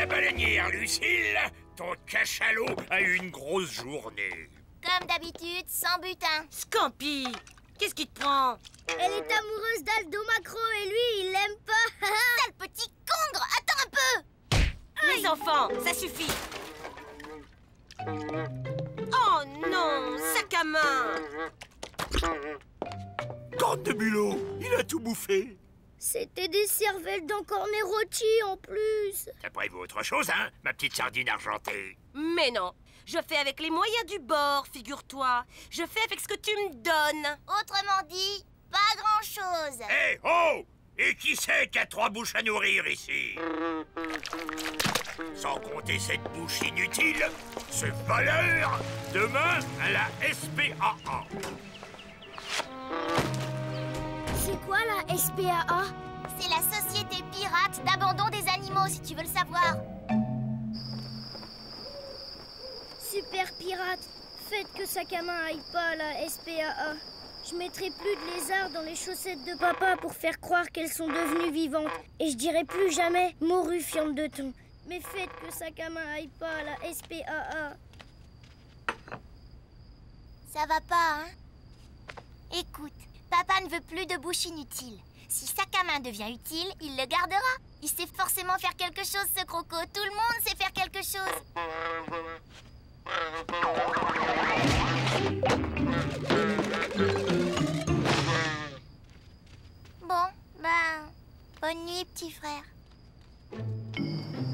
baleinière Lucille, ton cachalot a eu une grosse journée. Comme d'habitude, sans butin. Scampi, qu'est-ce qui te prend? Elle est amoureuse d'Aldo Macro et lui, il l'aime pas. Sale petit congre, attends un peu. Les enfants, ça suffit. Oh non, sac à main. Garde de bulot, il a tout bouffé. C'était des cervelles d'encorné rôti en plus. T'as prévu autre chose, hein, ma petite sardine argentée? Mais non, je fais avec les moyens du bord, figure-toi. Je fais avec ce que tu me donnes. Autrement dit, pas grand-chose. Hé, oh! Et qui c'est qui a 3 bouches à nourrir ici? Sans compter cette bouche inutile, ce voleur, demain à la SPAA. C'est quoi la SPAA? C'est la Société Pirate d'Abandon des Animaux, si tu veux le savoir. Super pirate, faites que Sac-à-main aille pas à la SPAA. Je mettrai plus de lézards dans les chaussettes de papa pour faire croire qu'elles sont devenues vivantes. Et je dirai plus jamais morue fiente de thon. Mais faites que Sac-à-main aille pas à la SPAA. Ça va pas, hein? Écoute, papa ne veut plus de bouche inutile. Si Sac-à-main devient utile, il le gardera. Il sait forcément faire quelque chose, ce croco. Tout le monde sait faire quelque chose. Bon, ben... bonne nuit, petit frère.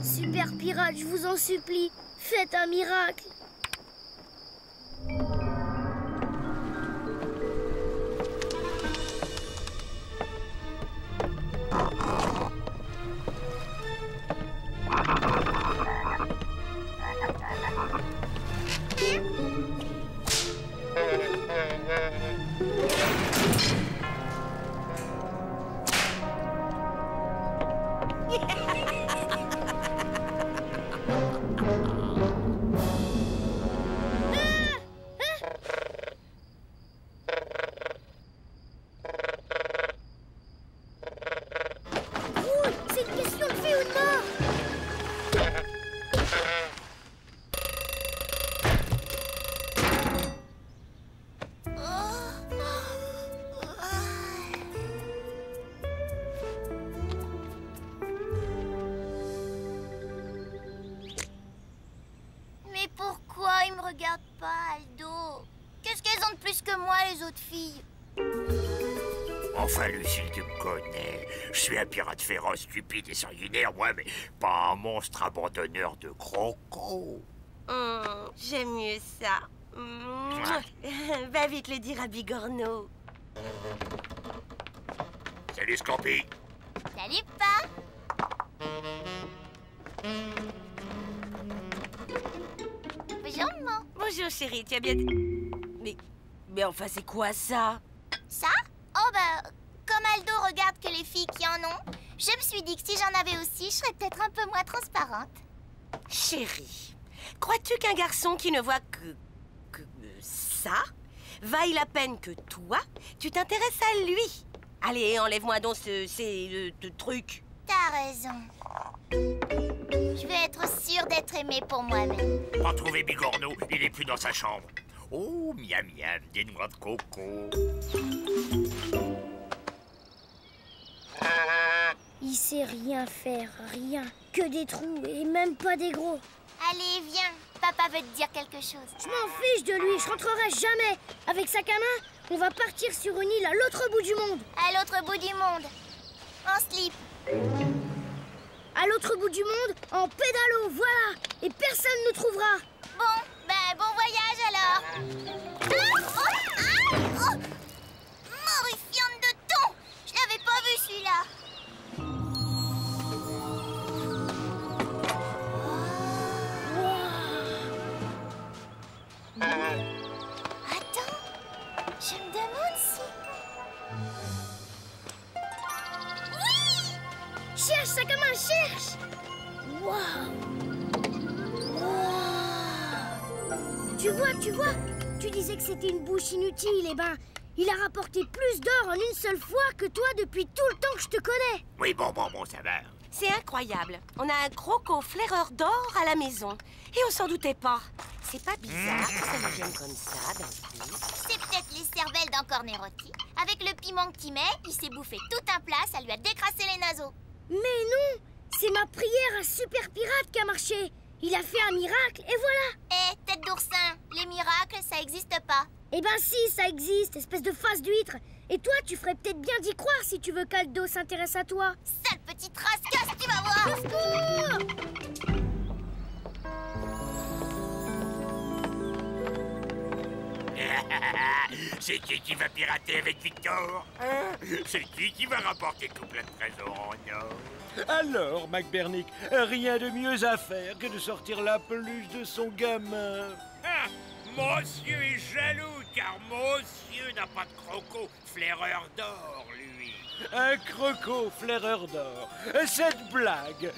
Super pirate, je vous en supplie, faites un miracle. Mais pourquoi ils me regardent pas, Aldo? Qu'est-ce qu'elles ont de plus que moi, les autres filles? Enfin, Lucille, tu me connais. Je suis un pirate féroce, stupide et sanguinaire, moi, mais pas un monstre abandonneur de crocos. J'aime mieux ça. Va vite le dire à Bigorneau. Salut, Scampi. Salut, pas. Bonjour, maman. Bonjour chérie, tu as bien... Mais enfin, c'est quoi ça? Ça? Oh, bah, comme Aldo regarde que les filles qui en ont, je me suis dit que si j'en avais aussi, je serais peut-être un peu moins transparente. Chérie, crois-tu qu'un garçon qui ne voit que ça vaille la peine que toi, tu t'intéresses à lui? Allez, enlève-moi donc ce truc. T'as raison. Je vais être sûre d'être aimée pour moi-même. Pas trouvé Bigorneau, il est plus dans sa chambre. Oh, miam miam, des noix de coco. Il sait rien faire, rien. Que des trous et même pas des gros. Allez, viens. Papa veut te dire quelque chose. Je m'en fiche de lui, je rentrerai jamais. Avec Sac-à-main, on va partir sur une île à l'autre bout du monde. À l'autre bout du monde. En slip. À l'autre bout du monde, en pédalo, voilà. Et personne ne nous trouvera. Bon, ben bon voyage alors. Ah, oh, aïe, oh. Mortifiante de thon. Je l'avais pas vu celui-là. Attends, je me demande si... Oui! Cherche, Sac-à-main, cherche. Waouh. Tu vois, tu disais que c'était une bouche inutile, eh ben, il a rapporté plus d'or en une seule fois que toi depuis tout le temps que je te connais. Oui, bon, ça va. C'est incroyable. On a un croco flaireur d'or à la maison. Et on s'en doutait pas. C'est pas bizarre que ça nous vienne comme ça d'un coup? C'est peut-être les cervelles d'un Cornerotti. Avec le piment que tu mets, il s'est bouffé tout un plat, ça lui a décrassé les naseaux. Mais non! C'est ma prière à Super Pirate qui a marché. Il a fait un miracle et voilà. Eh, tête d'oursin, les miracles, ça existe pas. Eh ben si, ça existe, espèce de face d'huître. Et toi, tu ferais peut-être bien d'y croire si tu veux qu'Aldo s'intéresse à toi. Sale petite rascasse, tu vas voir. Au secours! C'est qui va pirater avec Victor? Hein? C'est qui va rapporter tout plein de trésors en or? Alors, McBurnick, rien de mieux à faire que de sortir la peluche de son gamin. Ah, monsieur est jaloux, car monsieur n'a pas de croco flaireur d'or, lui. Un croco flaireur d'or. Cette blague.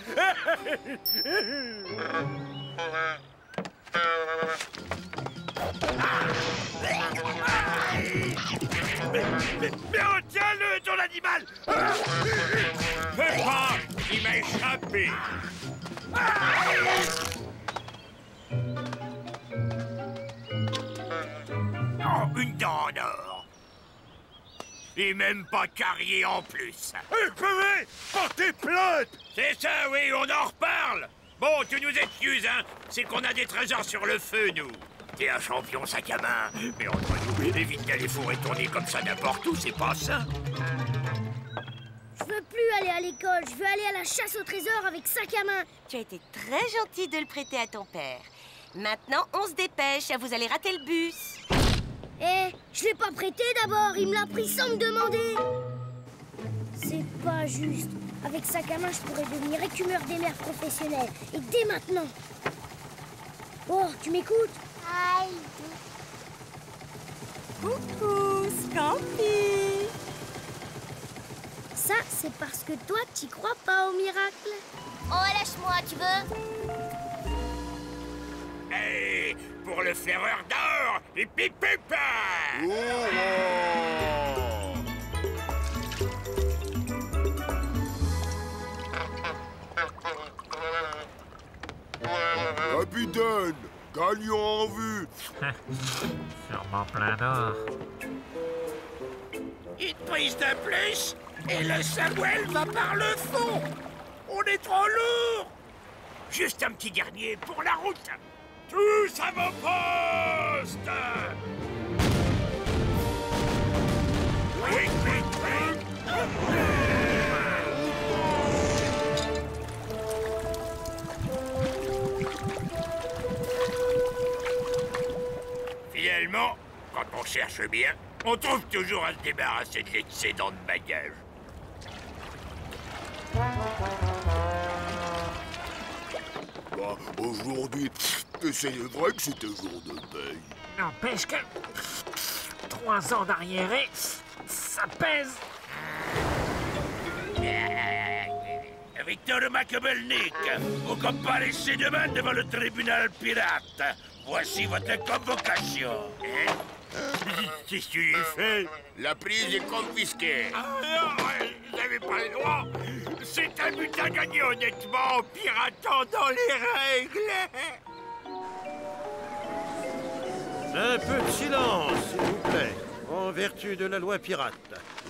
Mais retiens-le, ton animal! Fais pas! Il m'a échappé! Oh, une dent en or! Et même pas carrier en plus! Portez plainte! C'est ça, oui, on en reparle! Bon, tu nous excuses, hein? C'est qu'on a des trésors sur le feu, nous! T'es un champion sac à main, mais entre nous, évite d'aller fourrer tourner comme ça n'importe où, c'est pas ça. Je veux plus aller à l'école, je veux aller à la chasse au trésor avec sac à main. Tu as été très gentil de le prêter à ton père. Maintenant, on se dépêche, vous allez rater le bus. Eh, je l'ai pas prêté d'abord, il me l'a pris sans me demander. C'est pas juste. Avec sac à main, je pourrais devenir écumeur des mers professionnel. Et dès maintenant. Oh, tu m'écoutes? Aïe. Coucou, Scampi. Ça, c'est parce que toi, t'y crois pas au miracle. Oh, lâche-moi, tu veux? Hey, pour le flaireur d'or, et pipipa! Capitaine, gagnons en vue. Sûrement plein d'or. Une prise de plus, et le Samuel va par le fond. On est trop lourd. Juste un petit dernier pour la route. Tous à vos postes. Oui, oui, oui. Finalement, quand on cherche bien, on trouve toujours à se débarrasser de l'excédent de bagages. Bah, aujourd'hui, c'est vrai que c'était jour de paye. N'empêche que 3 ans d'arriéré, ça pèse. Victor Macabelnick, vous comparaissez demain devant le tribunal pirate. Voici votre convocation. Qu'est-ce que tu lui fais? La prise est confisquée. Ah non, vous n'avez pas le droit. C'est un but à gagner honnêtement en piratant dans les règles. Un peu de silence, s'il vous plaît. En vertu de la loi pirate,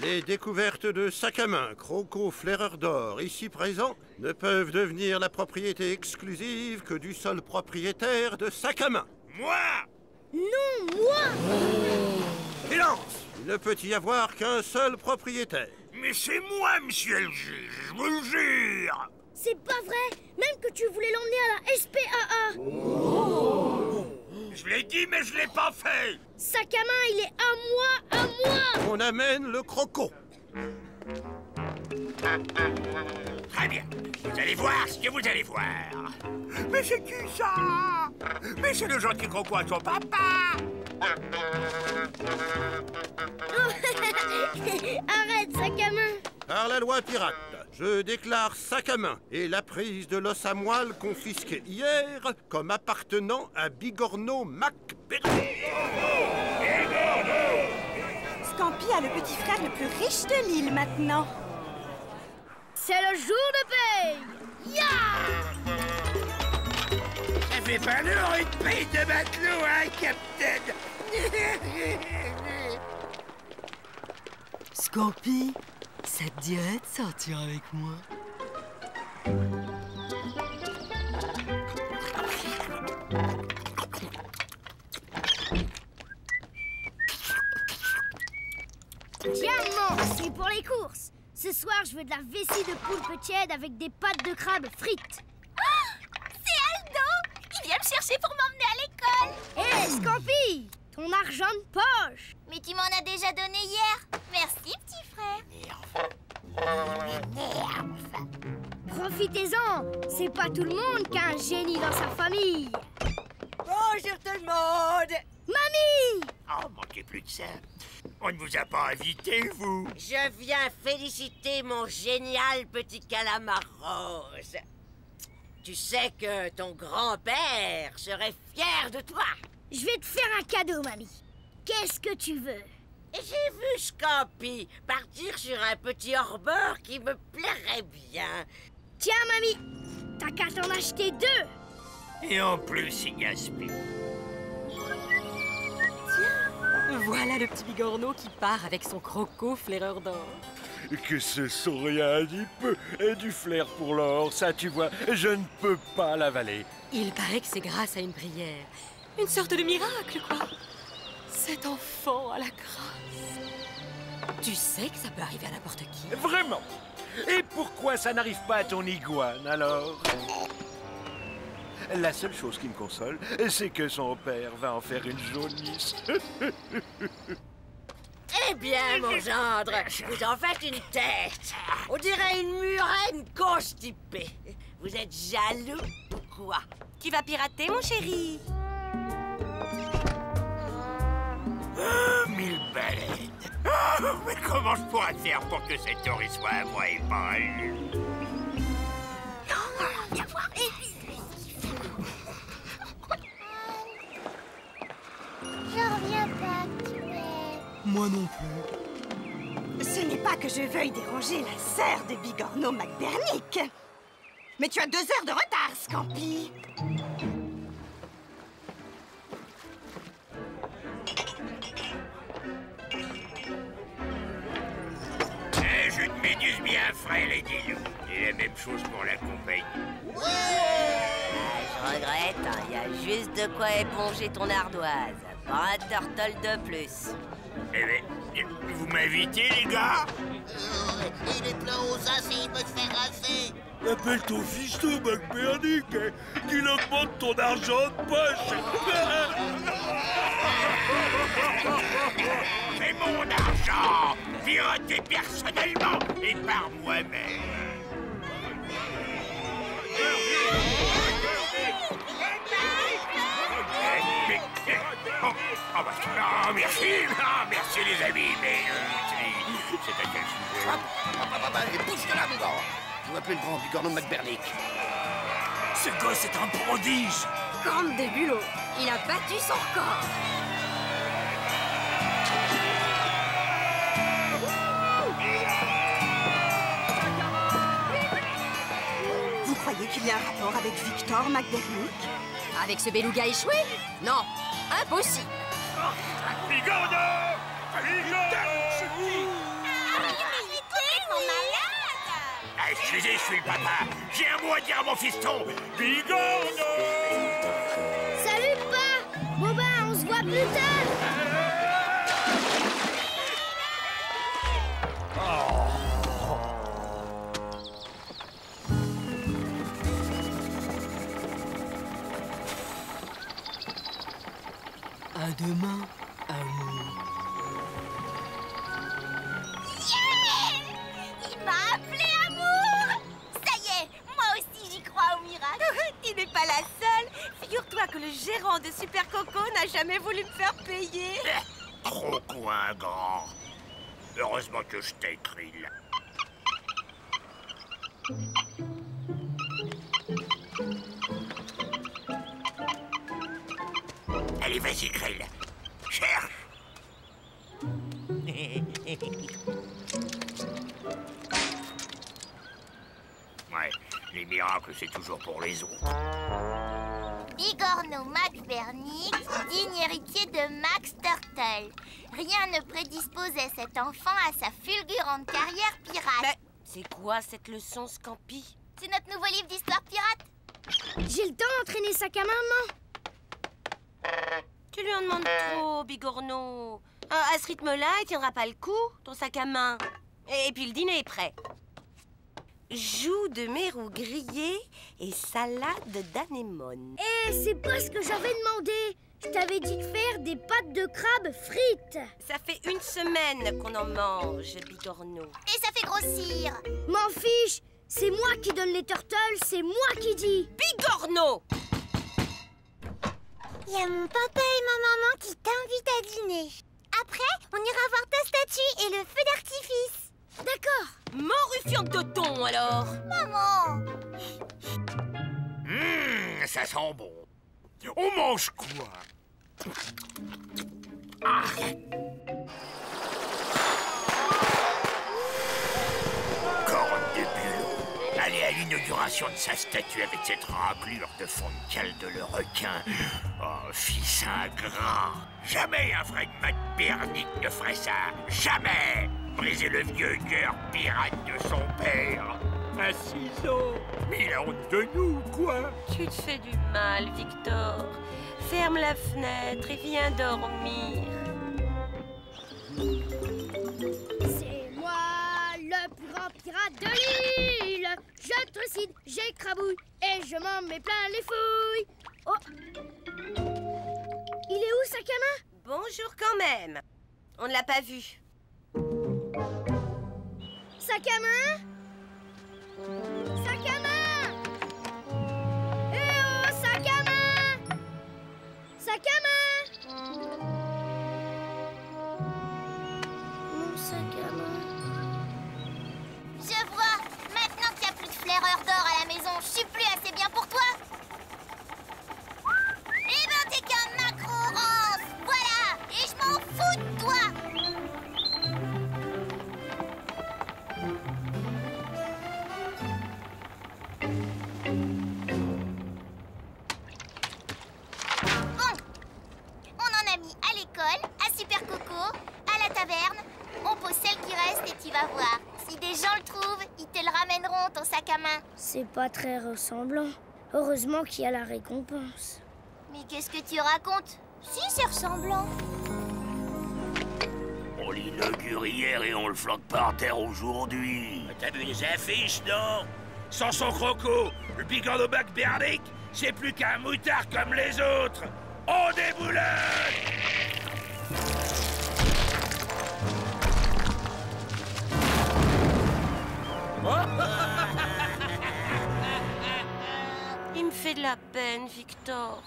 les découvertes de sac à main, croco, flaireur d'or, ici présents, ne peuvent devenir la propriété exclusive que du seul propriétaire de sac à main. Moi? Non, moi! Silence! Il ne peut y avoir qu'un seul propriétaire. Mais c'est moi, monsieur le juge, je vous le jure. C'est pas vrai! Même que tu voulais l'emmener à la SPAA! Je l'ai dit, mais je l'ai pas fait. Sac à main, il est à moi! On amène le croco. Très bien. Vous allez voir ce que vous allez voir. Mais c'est qui ça? Mais c'est le gentil croco à son papa. Arrête, sac à main! Par la loi pirate, je déclare sac à main et la prise de l'os à moelle confisqué hier comme appartenant à Bigorneau McBurnick. Scampi a le petit frère le plus riche de l'île maintenant. C'est le jour de paye. Ça fait pas lourd une paye de matelot, hein, Captain? Scampi, ça te dirait de sortir avec moi? Tiens, c'est pour les courses. Ce soir, je veux de la vessie de poulpe tiède avec des pâtes de crabe frites. C'est Aldo! Il vient me chercher pour m'emmener à l'école. Hé, Scampi, ton argent de poche. Mais tu m'en as déjà donné hier. Merci, petit frère. Profitez-en. C'est pas tout le monde qui a un génie dans sa famille. Bonjour tout le monde. Mamie! Oh, manquez plus de ça. On ne vous a pas invité, vous? Je viens féliciter mon génial petit calamar rose. Tu sais que ton grand-père serait fier de toi. Je vais te faire un cadeau, mamie. Qu'est-ce que tu veux? Et j'ai vu Scampi partir sur un petit hors-bord qui me plairait bien. Tiens, mamie, t'as qu'à t'en acheter 2. Et en plus, il gaspille. Voilà le petit bigorneau qui part avec son croco flaireur d'or. Que ce sont rien ni peu et du flair pour l'or, ça tu vois, je ne peux pas l'avaler. Il paraît que c'est grâce à une prière. Une sorte de miracle, quoi. Cet enfant a la grâce. Tu sais que ça peut arriver à n'importe qui. Vraiment? Et pourquoi ça n'arrive pas à ton iguane, alors? La seule chose qui me console, c'est que son père va en faire une jaunisse. Eh bien, mon gendre, vous en faites une tête. On dirait une murène constipée. Vous êtes jaloux ou quoi? Tu vas pirater, mon chéri? Oh, 1000 baleines. Oh, mais comment je pourrais faire pour que cette oreille soit à moi et pas à lui? Viens voir. Je reviens pas, tu m'aimes. Moi non plus. Ce n'est pas que je veuille déranger la sœur de Bigorneau McBernick. Mais tu as 2 heures de retard, Scampi. Un jus de méduse bien frais, les dilous. Et la même chose pour la compagnie. Je regrette, il y a juste de quoi éponger ton ardoise. Pas un turtle de plus. Eh ben, vous m'invitez, les gars? Il est plein aux as et il me fait raser. Appelle ton fiston, McBernick, qu'il augmente ton argent de poche. C'est mon argent, piraté personnellement et par moi-même. Oh, bah, non, merci, les amis, mais c'est à quel sujet? Et pousse de là, mon gars. Je vais appeler le grand Bigorneau McBernick. Ce gosse est un prodige. Grande des bulots. Il a battu son record. Vous croyez qu'il y a un rapport avec Victor McBernick? Avec ce beluga échoué? Non, impossible. Bigorneau! Ah, excusez, je suis le papa. J'ai un mot à dire à mon fiston. Bigorneau! Salut, Pa! Bon ben, on se voit plus tard! À demain, amour. Il m'a appelé amour. Ça y est, moi aussi j'y crois au miracle. Tu n'es pas la seule. Figure-toi que le gérant de Super Coco n'a jamais voulu me faire payer. Trop coin grand. Heureusement que je t'ai écrit là. Allez, vas-y, Krill. Cherche. Les miracles, c'est toujours pour les autres. Bigorneau McBurnick, digne héritier de Max Turtle. Rien ne prédisposait cet enfant à sa fulgurante carrière pirate. Mais c'est quoi cette leçon, Scampi? C'est notre nouveau livre d'histoire pirate. J'ai le temps d'entraîner sac à main, non? Tu lui en demandes trop, Bigorneau. À ce rythme-là, il tiendra pas le coup, ton sac à main. Et puis le dîner est prêt. Joues de mérou grillées et salade d'anémone. Eh, c'est pas ce que j'avais demandé. Je t'avais dit de faire des pâtes de crabe frites. Ça fait 1 semaine qu'on en mange, Bigorneau. Et ça fait grossir. M'en fiche. C'est moi qui donne les turtles, c'est moi qui dis. Bigorneau! Il y a mon papa et ma maman qui t'invitent à dîner. Après, on ira voir ta statue et le feu d'artifice. D'accord. Morufiante de thon, alors. Maman! Ça sent bon. On mange quoi? Corne de bulot. Aller à l'inauguration de sa statue avec cette raclure de fond de cale de le requin. Oh, fils ingrat. Jamais un vrai McBurnick ne ferait ça. Jamais. Briser le vieux cœur pirate de son père. À 6 ans. Mais il a honte de nous, quoi. Tu te fais du mal, Victor. Ferme la fenêtre et viens dormir. C'est moi, le plus grand pirate de l'île. Je trucide, j'écrabouille et je m'en mets plein les fouilles. Oh. Il est où, sac à main? Bonjour quand même. On ne l'a pas vu. Sac à main? Sac à main! Eh oh, sac à main! Sac à main! Mon sac à main. Je vois. Maintenant qu'il n'y a plus de flaireur d'or à la maison, je suis plus assez bien pour toi. Eh ben, t'es qu'un macro-rance. Voilà. Et je m'en fous de toi. À Super Coco, à la taverne. On pose celle qui reste et tu vas voir. Si des gens le trouvent, ils te le ramèneront, ton sac à main. C'est pas très ressemblant. Heureusement qu'il y a la récompense. Mais qu'est-ce que tu racontes? Si, c'est ressemblant. On l'inaugure hier et on le flanque par terre aujourd'hui. T'as vu les affiches, non? Sans son croco, le Bigorneau McBurnick, c'est plus qu'un moutard comme les autres. On déboulonne! Il me fait de la peine, Victor.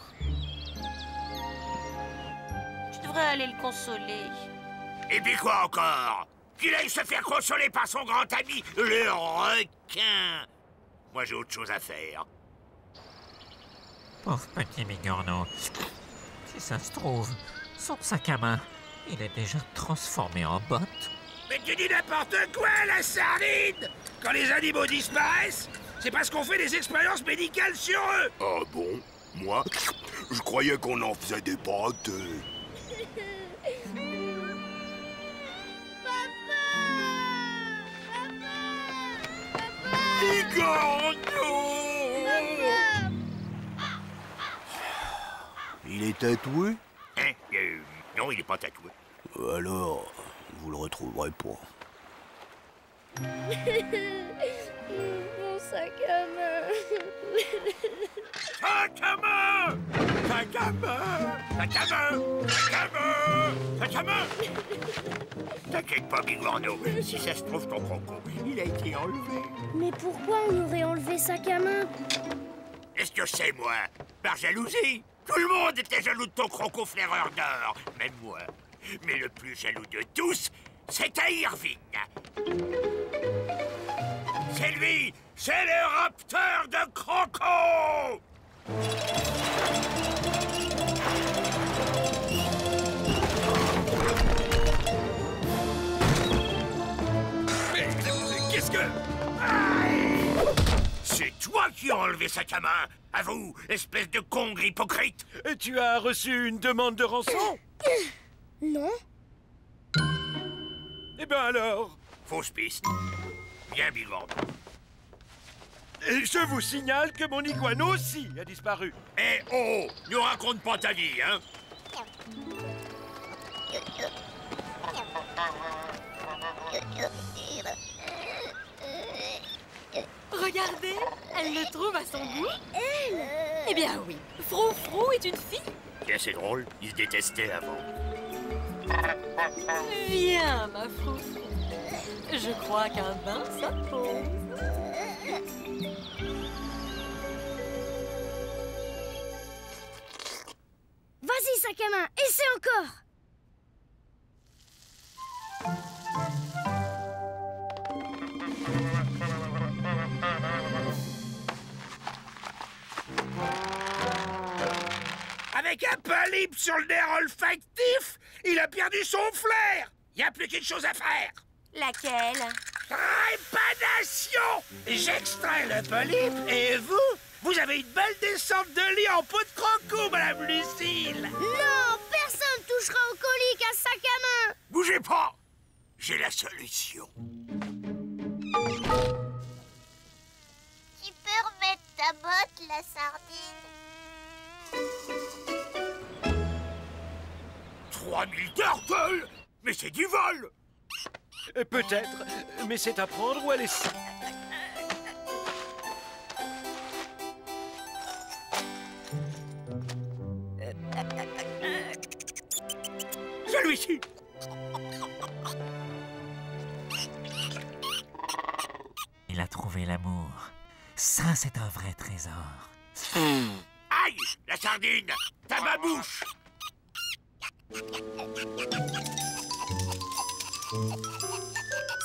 Je devrais aller le consoler. Et puis quoi encore? Qu'il aille se faire consoler par son grand ami, le requin. Moi, j'ai autre chose à faire. Pauvre petit Bigorneau. Si ça se trouve, son sac à main, il est déjà transformé en botte. Mais tu dis n'importe quoi, la sardine! Quand les animaux disparaissent, c'est parce qu'on fait des expériences médicales sur eux! Ah bon? Moi, je croyais qu'on en faisait des pâtés. Bigorneau! Il est tatoué? Hein? Non, il est pas tatoué. Alors, vous le retrouverez pas. Mon sac à main. Sac à main! Sac à main! Sac à main! Sac à main! Sac à main! T'inquiète pas, Bigorneau. Si ça se trouve, ton croco, il a été enlevé. Mais pourquoi on aurait enlevé sac à main? Est-ce que c'est moi? Par jalousie? Tout le monde était jaloux de ton croco flaireur d'or, même moi. Mais le plus jaloux de tous, c'était Irving. C'est lui! C'est le rapteur de Croco! Mais qu'est-ce que... C'est toi, les sacs à main. À vous, espèce de congre hypocrite. Et tu as reçu une demande de rançon? Non. Eh ben alors? Fausse piste. Bien bigorneau. Et je vous signale que mon iguane aussi a disparu. Eh oh, nous raconte pas ta vie, hein? Regardez, elle le trouve à son goût. Elle? Eh bien oui, Froufrou est une fille. Bien, c'est drôle, ils se détestaient avant. Viens, ma Froufrou. Je crois qu'un bain s'impose. Vas-y, sac à main, essaie encore. Avec un polype sur le nerf olfactif, il a perdu son flair. Il n'y a plus qu'une chose à faire. Laquelle? Trépanation! J'extrais le polype et vous avez une belle descente de lit en peau de croco, Madame Lucille. Non, personne touchera au colique à sac à main. Bougez pas, j'ai la solution. Tu peux remettre ta botte, la sardine? 3000 turtles! Mais c'est du vol! Peut-être, mais c'est à prendre ou à laisser. Celui-ci! Il a trouvé l'amour. Ça, c'est un vrai trésor. Aïe! La sardine! T'as ma bouche!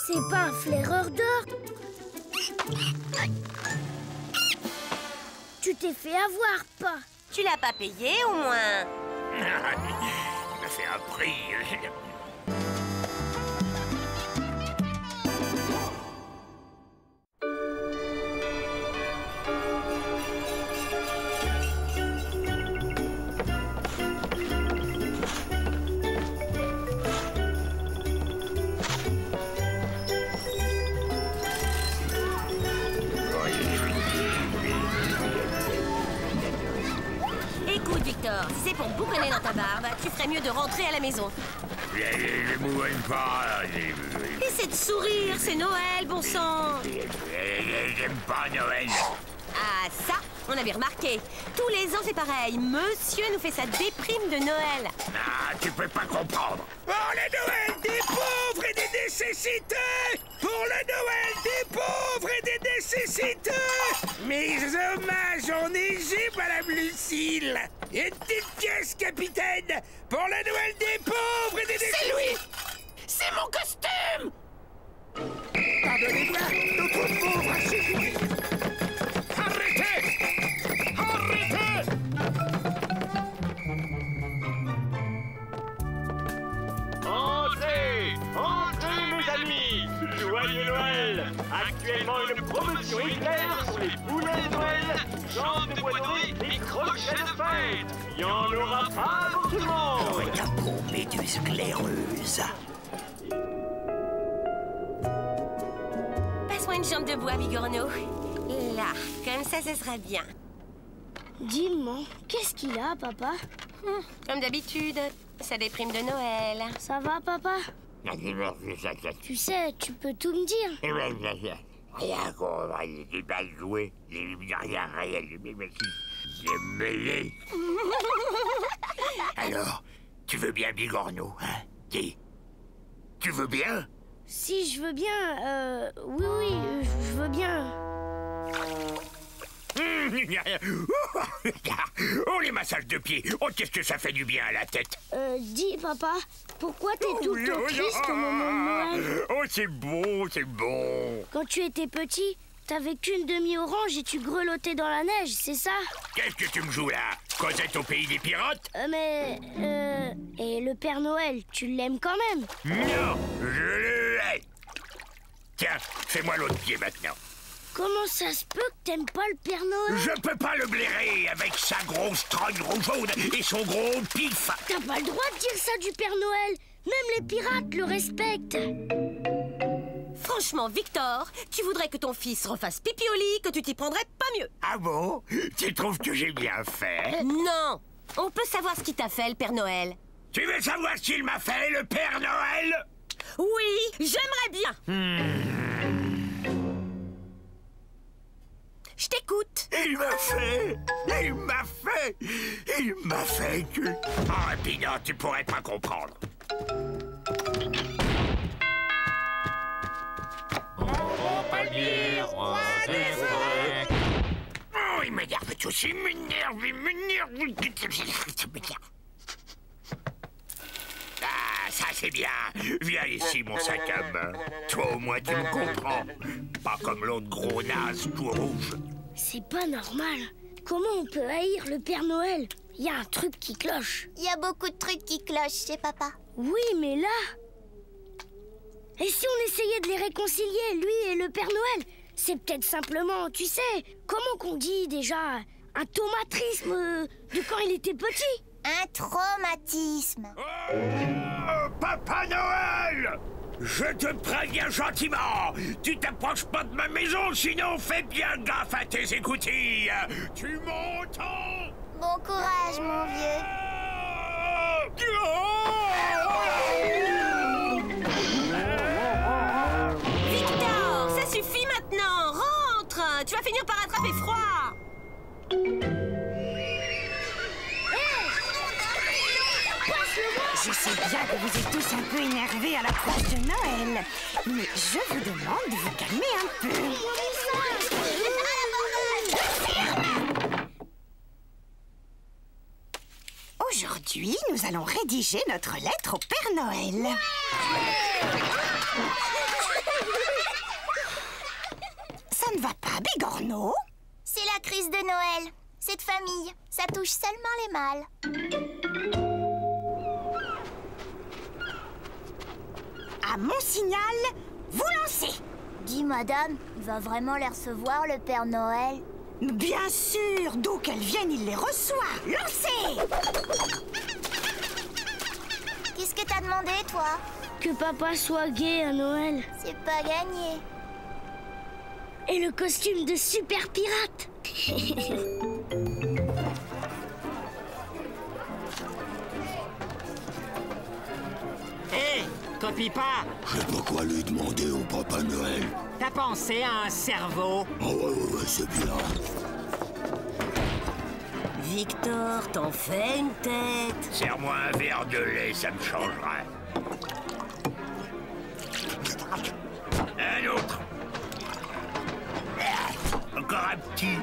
C'est pas un flaireur d'or. Tu t'es fait avoir, pas? Tu l'as pas payé, au moins? Il m'a fait un prix. Écoute, Victor, si c'est pour bouconner dans ta barbe, tu ferais mieux de rentrer à la maison. Je m'ouine pas. Essaie de sourire, c'est Noël, bon sang. J'aime pas Noël. Ah, ça, on avait remarqué. Tous les ans, c'est pareil. Monsieur nous fait sa déprime de Noël. Ah, tu peux pas comprendre. Pour le Noël des pauvres et des nécessités! Pour le Noël des pauvres et des nécessités! Mes hommages en Égypte, Madame Lucille! Une petite pièce, capitaine! Pour le Noël des pauvres et des nécessités! C'est lui! C'est mon costume! Pardonnez-moi, notre pauvre a suivi! Arrêtez! Arrêtez! Entrez! Entrez, mes amis! Joyeux Noël! Actuellement, une promotion éclair sur les boulets de Noël, jambes de bois doré et crochets de fête! Il y en aura pas pour tout le monde! Ta peau méduse claireuse! Passe-moi une jambe de bois, Bigorneau. Là, comme ça, ce sera bien. Dis-moi, qu'est-ce qu'il a, papa? Comme d'habitude, sa déprime de Noël. Ça va, papa? Tu sais, tu peux tout me dire. Rien qu'on va j'ai mal joué, j'ai rien, j'ai mêlé. Alors, tu veux bien, Bigorneau, hein? Dis, tu veux bien? Si je veux bien, oui, je veux bien. Oh, les massages de pied! Oh, qu'est-ce que ça fait du bien à la tête! Dis, papa, pourquoi t'es tout le temps triste au moment de Noël? Oh, c'est bon, c'est bon! Quand tu étais petit, t'avais qu'une demi-orange et tu grelottais dans la neige, c'est ça? Qu'est-ce que tu me joues là? Cosette au pays des pirates? Et le Père Noël, tu l'aimes quand même? Non, je le hais! Tiens, fais-moi l'autre pied maintenant. Comment ça se peut que t'aimes pas le Père Noël? Je peux pas le blairer avec sa grosse trogne rougeaude et son gros pif. T'as pas le droit de dire ça du Père Noël. Même les pirates le respectent. Franchement, Victor, tu voudrais que ton fils refasse pipi au lit, que tu t'y prendrais pas mieux. Ah bon? Tu trouves que j'ai bien fait? Non. On peut savoir ce qu'il t'a fait, le Père Noël. Tu veux savoir ce qu'il m'a fait, le Père Noël? Oui, j'aimerais bien. Je t'écoute. Il m'a fait que... Ah, Pinot, tu pourrais pas comprendre. Roi des forêts. Oh, il m'énerve tous, il m'énerve. Ah, ça c'est bien. Viens ici, mon sac à main. Toi, au moins, tu me comprends. Pas comme l'autre gros naze tout rouge. C'est pas normal. Comment on peut haïr le Père Noël? Il y a un truc qui cloche. Il y a beaucoup de trucs qui clochent chez papa. Oui, mais là... Et si on essayait de les réconcilier, lui et le Père Noël? C'est peut-être simplement, tu sais, comment qu'on dit déjà, un traumatisme de quand il était petit. Un traumatisme. Oh, Papa Noël! Je te préviens gentiment. Tu t'approches pas de ma maison, sinon fais bien gaffe à tes écoutilles. Tu m'entends? Bon courage, mon vieux. Victor, ça suffit maintenant. Rentre. Tu vas finir par attraper froid. Je sais bien que vous êtes tous un peu énervés à l'approche de Noël, mais je vous demande de vous calmer un peu. Aujourd'hui, nous allons rédiger notre lettre au Père Noël. Ça ne va pas, Bigorneau? C'est la crise de Noël. Cette famille, ça touche seulement les mâles. À mon signal, vous lancez. Dis, madame, il va vraiment les recevoir, le Père Noël? Bien sûr, d'où qu'elles viennent, il les reçoit. Lancez. Qu'est-ce que t'as demandé, toi? Que papa soit gai à Noël. C'est pas gagné. Et le costume de super pirate. Hé, copie pas. Je sais pas quoi lui demander au Papa Noël. T'as pensé à un cerveau? Ah ouais, c'est bien. Victor, t'en fais une tête. Serre-moi un verre de lait, ça me changera. Un autre. Encore un petit.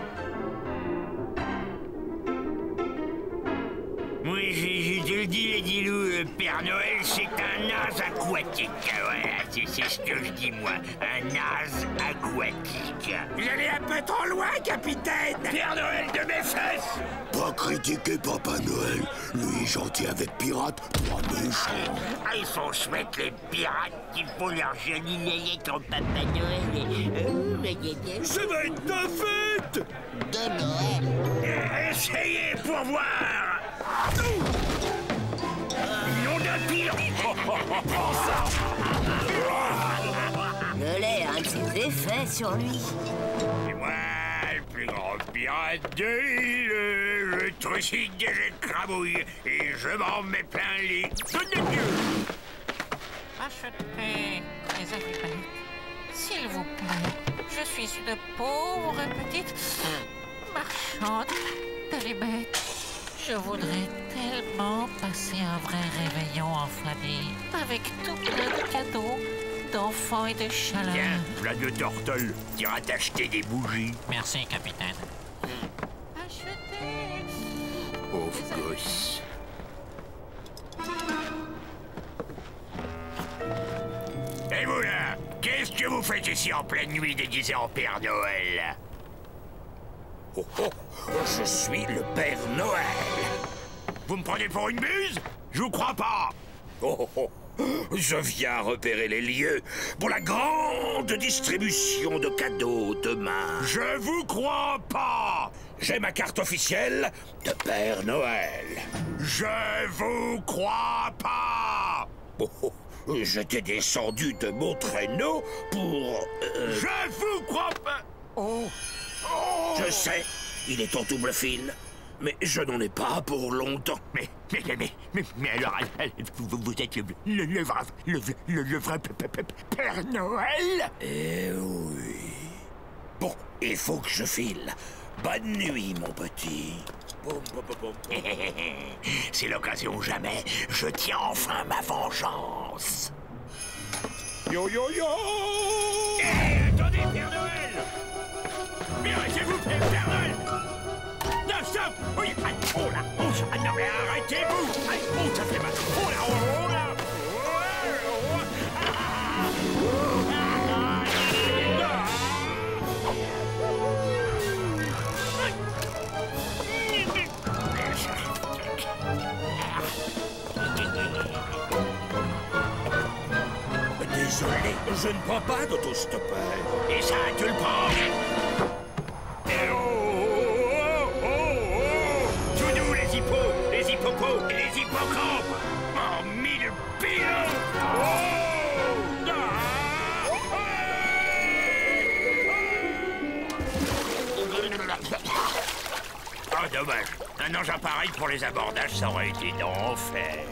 Oui, je te le dis, les dilous, le Père Noël, c'est un naze aquatique. Voilà, c'est ce que je dis, moi. Un naze aquatique. Vous allez un peu trop loin, capitaine. Père Noël de mes fesses. Pas critiquer Papa Noël. Lui, gentil avec pirate, pas méchant. Ah, ils sont chouettes, les pirates. Ils font leur jolie layette au Papa Noël. Ça va être ta fête. De Noël. Essayez pour voir. Nom d'un pire. Prends ça. Le lait a un de ses effets sur lui. C'est moi, le plus grand pirate de l'île. Je trucide et je crabouille. Et je m'en mets plein les tonnes de Dieu. Achetez les allumettes, s'il vous plaît. Je suis une pauvre petite marchande d'allumettes. Je voudrais tellement passer un vrai réveillon en famille, avec tout plein de cadeaux, d'enfants et de chaleur. Tiens, plein de tortolles. T'iras t'acheter des bougies. Merci, capitaine. Achetez. Pauvre gosse. Et vous là, qu'est-ce que vous faites ici en pleine nuit déguisé en Père Noël? Oh, oh, je suis le Père Noël. Vous me prenez pour une buse? Je vous crois pas. Oh, oh, oh. Je viens repérer les lieux pour la grande distribution de cadeaux demain. Je vous crois pas. J'ai ma carte officielle de Père Noël. Je vous crois pas. Oh, je t'ai descendu de mon traîneau pour... Je vous crois pas. Je sais, il est en double fil. Mais je n'en ai pas pour longtemps. Mais alors, vous êtes le vrai Père Noël? Eh oui. Bon, il faut que je file. Bonne nuit, mon petit. C'est l'occasion ou jamais. Je tiens enfin ma vengeance. Yo yo yo! Attendez, Père Noël! Mais arrêtez-vous, Père Noël! Non, stop! Oui, oh là! Oh, non, mais arrêtez-vous! Oh, ça fait mal! Oh là! Oh là! Désolé, je ne prends pas d'autostoppeur. Et ça, tu le prends? Tout nous, les hippos, les hippocos et les hippocampes. En mille pilotes. Oh, dommage. Un engin pareil pour les abordages, ça aurait été d'enfer.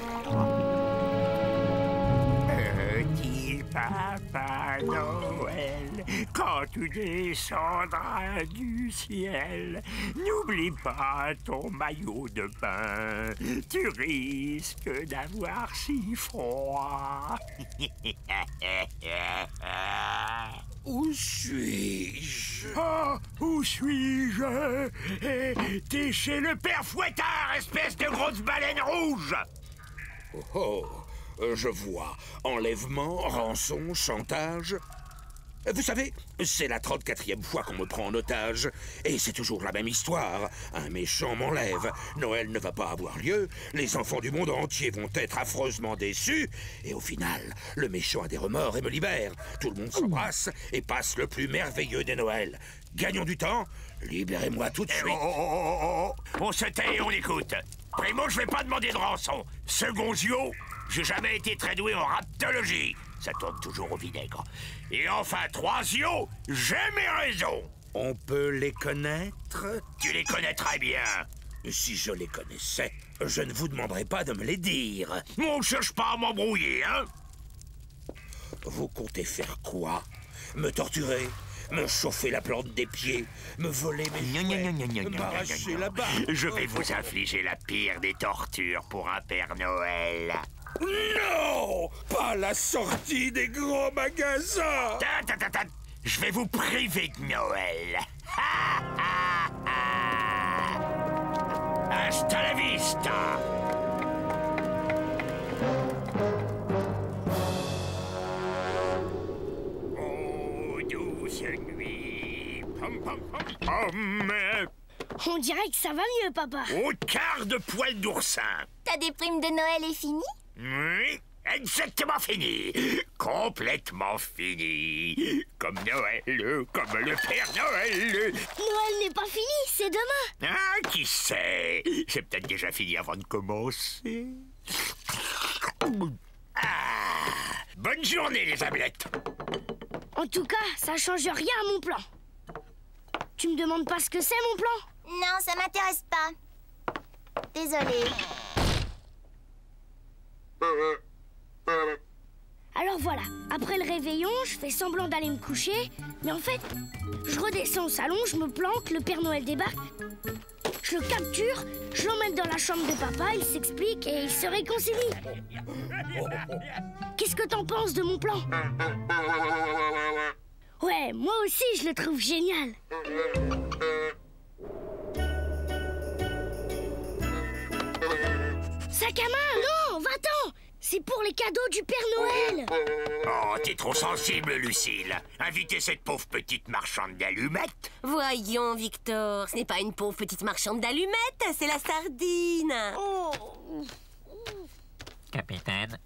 Papa Noël, quand tu descendras du ciel, n'oublie pas ton maillot de bain. Tu risques d'avoir si froid. Où suis-je? Oh, où suis-je? T'es chez le père Fouettard, espèce de grosse baleine rouge! Oh, je vois. Enlèvement, rançon, chantage. Vous savez, c'est la 34e fois qu'on me prend en otage. Et c'est toujours la même histoire. Un méchant m'enlève. Noël ne va pas avoir lieu. Les enfants du monde entier vont être affreusement déçus. Et au final, le méchant a des remords et me libère. Tout le monde s'embrasse et passe le plus merveilleux des Noëls. Gagnons du temps. Libérez-moi tout de suite. On se tait et on écoute. Primo, je vais pas demander de rançon. Second Zio, j'ai jamais été très doué en raptologie. Ça tourne toujours au vinaigre. Et enfin, troisio, j'ai mes raisons. On peut les connaître? Tu les connais très bien. Si je les connaissais, je ne vous demanderais pas de me les dire. On cherche pas à m'embrouiller, hein? Vous comptez faire quoi? Me torturer? Me chauffer la plante des pieds? Me voler mes jouets? M'arracher la barbe? Je vais vous infliger la pire des tortures pour un Père Noël. Non! Pas la sortie des gros magasins! Je vais vous priver de Noël! Hasta la vista! Oh, douce nuit! Pom, pom, pom, pom. On dirait que ça va mieux, papa. Au quart de poil d'oursin! Ta déprime de Noël est finie? Oui, exactement fini. Complètement fini. Comme Noël, comme le Père Noël. Noël n'est pas fini, c'est demain. Ah, qui sait? C'est peut-être déjà fini avant de commencer. Ah, bonne journée, les ablettes. En tout cas, ça change rien à mon plan. Tu me demandes pas ce que c'est, mon plan? Non, ça m'intéresse pas. Désolée. Alors voilà, après le réveillon, je fais semblant d'aller me coucher, mais en fait, je redescends au salon, je me planque, le Père Noël débarque, je le capture, je l'emmène dans la chambre de papa, il s'explique et il se réconcilie. Qu'est-ce que t'en penses de mon plan? Ouais, moi aussi je le trouve génial. Sac à main, non, va-t'en! C'est pour les cadeaux du Père Noël. Oh, t'es trop sensible, Lucille. Inviter cette pauvre petite marchande d'allumettes. Voyons, Victor, ce n'est pas une pauvre petite marchande d'allumettes, c'est la sardine. Capitaine,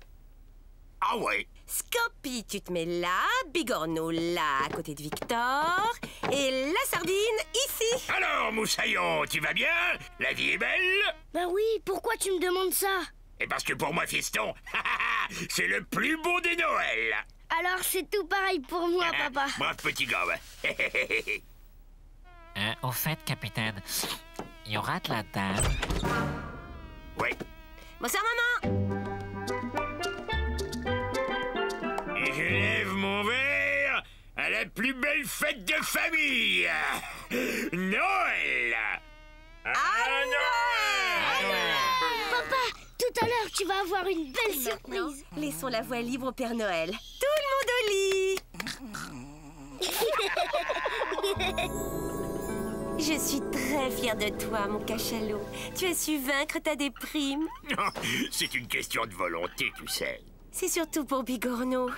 Ah ouais. Scorpi, tu te mets là, Bigorneau là, à côté de Victor, et la sardine ici. Alors, Moussaillon, tu vas bien? La vie est belle? Bah oui, pourquoi tu me demandes ça? Et parce que pour moi, fiston, c'est le plus beau des Noëls. Alors c'est tout pareil pour moi, papa. Brave petit gars, ouais. Au fait, capitaine, il y aura de la dame. Oui. Bonsoir, maman. Et je lève mon verre à la plus belle fête de famille. Noël. À Noël. Papa, tout à l'heure, tu vas avoir une belle surprise. Laissons la voie libre au Père Noël. Tout le monde au lit. Je suis très fière de toi, mon cachalot. Tu as su vaincre ta déprime. C'est une question de volonté, tu sais. C'est surtout pour Bigorneau.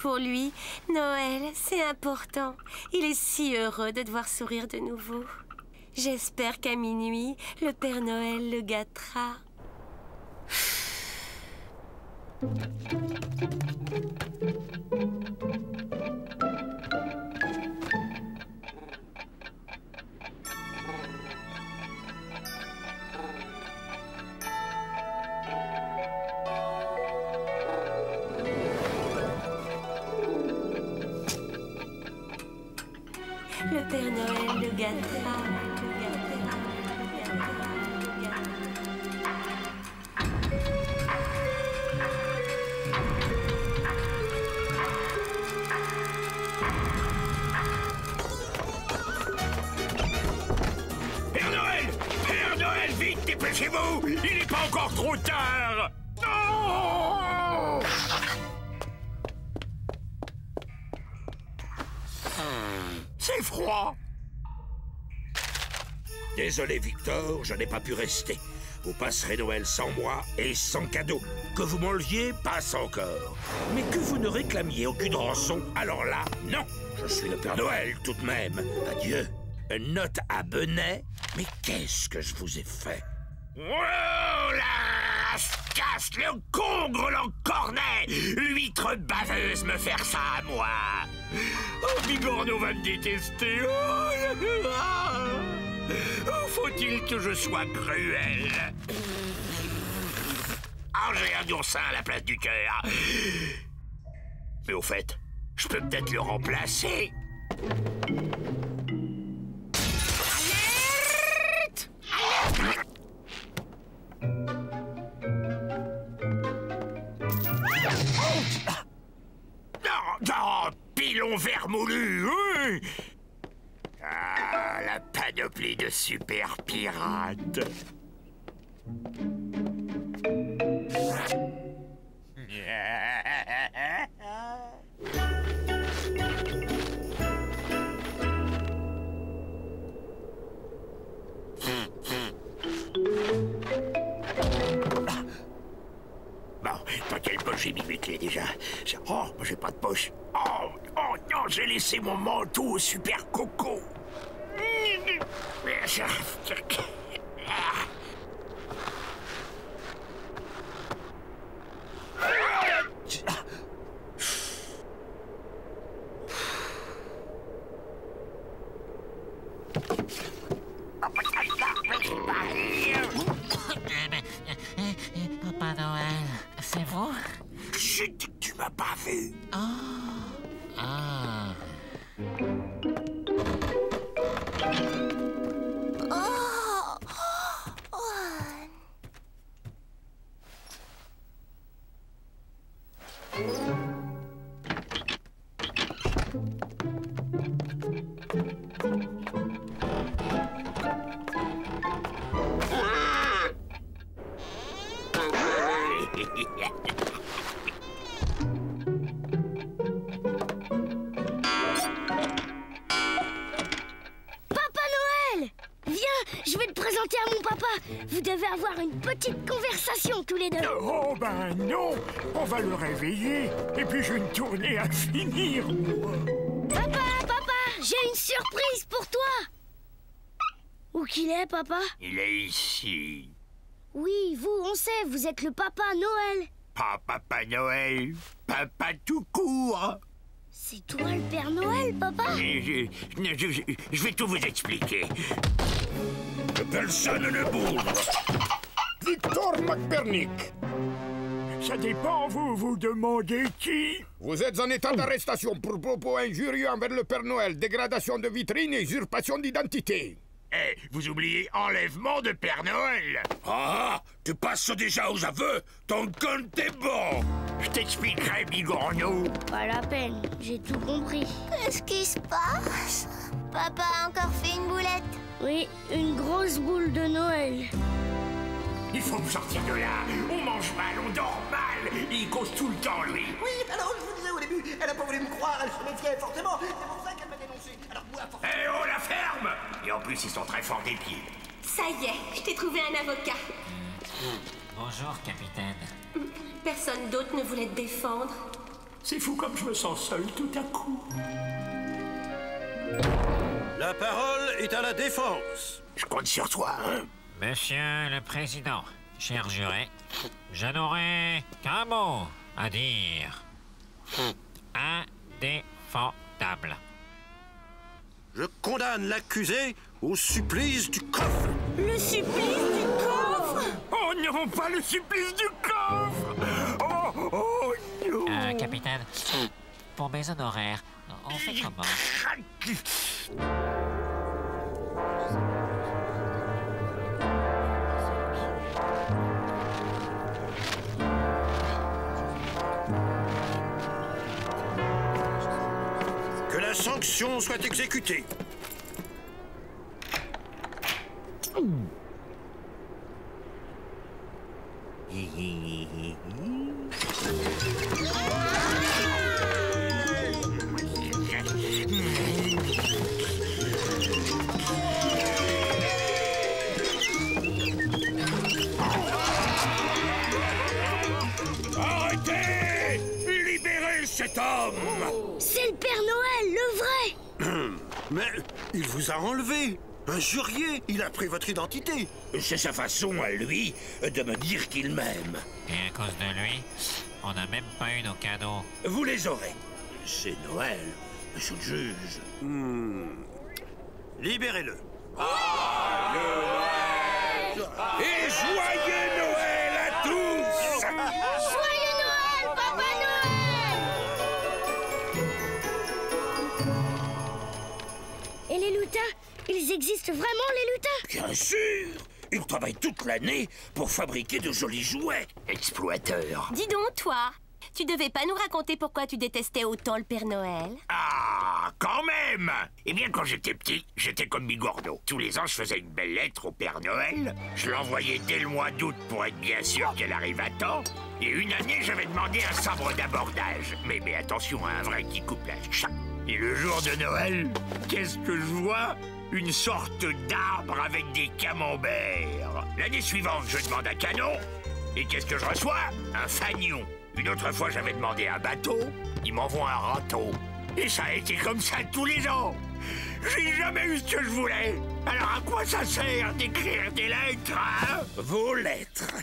Pour lui, Noël, c'est important. Il est si heureux de devoir sourire de nouveau. J'espère qu'à minuit, le Père Noël le gâtera. Le Père Noël le gâtera. Père Noël, vite, dépêchez-vous. Il n'est pas encore trop tard. Non. C'est froid. Désolé, Victor, je n'ai pas pu rester. Vous passerez Noël sans moi et sans cadeau. Que vous m'enleviez, passe encore. Mais que vous ne réclamiez aucune rançon, alors là, non. Je suis le Père Noël, tout de même. Adieu. Une note à Benet. Mais qu'est-ce que je vous ai fait? Oh, la casse, le congre, l'encornet, l'huître baveuse me faire ça à moi. Oh, Bigorneau va me détester. Oh, faut-il que je sois cruel? Ah, j'ai un oursin à la place du cœur. Mais au fait, je peux peut-être le remplacer. Alerte! Alerte! Non, pilon vermoulu, oui. Ah, la panoplie de super pirates. Bon, dans quelle poche j'ai mis mes clés déjà? Oh, j'ai pas de poche. Oh non, j'ai laissé mon manteau au super coco. Papa Noël, c'est vous? Chut, tu m'as pas vu. Vous devez avoir une petite conversation tous les deux. Oh ben non, on va le réveiller. Et puis j'ai une tournée à finir. Papa, j'ai une surprise pour toi. Où qu'il est, papa? Il est ici. Oui, vous, on sait, vous êtes le Papa Noël. Pas Papa Noël, Papa tout court. C'est toi le Père Noël, papa? Je vais tout vous expliquer. Que personne ne bouge. Victor McBurnick. Ça dépend, vous demandez qui? Vous êtes en état d'arrestation pour propos injurieux envers le Père Noël, dégradation de vitrine et usurpation d'identité. Eh, vous oubliez enlèvement de Père Noël. Ah, tu passes déjà aux aveux. Ton compte est bon. Je t'expliquerai, Bigorneau. Pas la peine, j'ai tout compris. Qu'est-ce qui se passe? Papa a encore fait une boulette. Oui, une grosse boule de Noël. Il faut me sortir de là. On mange mal, on dort mal. Il cause tout le temps, lui. Oui, alors je vous disais au début, elle a pas voulu me croire, elle se méfiait fortement. C'est pour ça qu'elle m'a dénoncé. Alors moi, forcément... Eh oh, la ferme! Et en plus, ils sont très forts des pieds. Ça y est, je t'ai trouvé un avocat. Bonjour, capitaine. Personne d'autre ne voulait te défendre. C'est fou comme je me sens seul tout à coup. La parole est à la défense. Je compte sur toi, hein? Monsieur le Président, cher juré, je n'aurai qu'un mot à dire. Indéfendable. Je condamne l'accusé au supplice du coffre. Le supplice du coffre? Oh non, pas le supplice du coffre! Oh non! Capitaine, pour mes honoraires, on fait comment? Que la sanction soit exécutée. Arrêtez! Libérez cet homme! C'est le Père Noël, le vrai! Mais il vous a enlevé. Injurié, il a pris votre identité. C'est sa façon, à lui, de me dire qu'il m'aime. Et à cause de lui, on n'a même pas eu nos cadeaux. Vous les aurez. C'est Noël, monsieur le juge. Libérez-le. Et joyeux Noël à tous! Joyeux Noël, Papa Noël! Et les lutins? Ils existent vraiment, les lutins? Bien sûr! Ils travaillent toute l'année pour fabriquer de jolis jouets. Exploiteurs. Dis donc, toi, tu devais pas nous raconter pourquoi tu détestais autant le Père Noël? Ah, quand même! Eh bien, quand j'étais petit, j'étais comme Bigorneau. Tous les ans, je faisais une belle lettre au Père Noël. Je l'envoyais dès le mois d'août pour être bien sûr qu'elle arrive à temps. Et une année, j'avais demandé un sabre d'abordage. Mais attention, un vrai qui coupe la chatte. Et le jour de Noël, qu'est-ce que je vois? Une sorte d'arbre avec des camemberts. L'année suivante, je demande un canon. Et qu'est-ce que je reçois? Un fanion. Une autre fois, j'avais demandé un bateau. Ils m'envoient un râteau. Et ça a été comme ça tous les ans. J'ai jamais eu ce que je voulais. Alors à quoi ça sert d'écrire des lettres, hein? Vos lettres.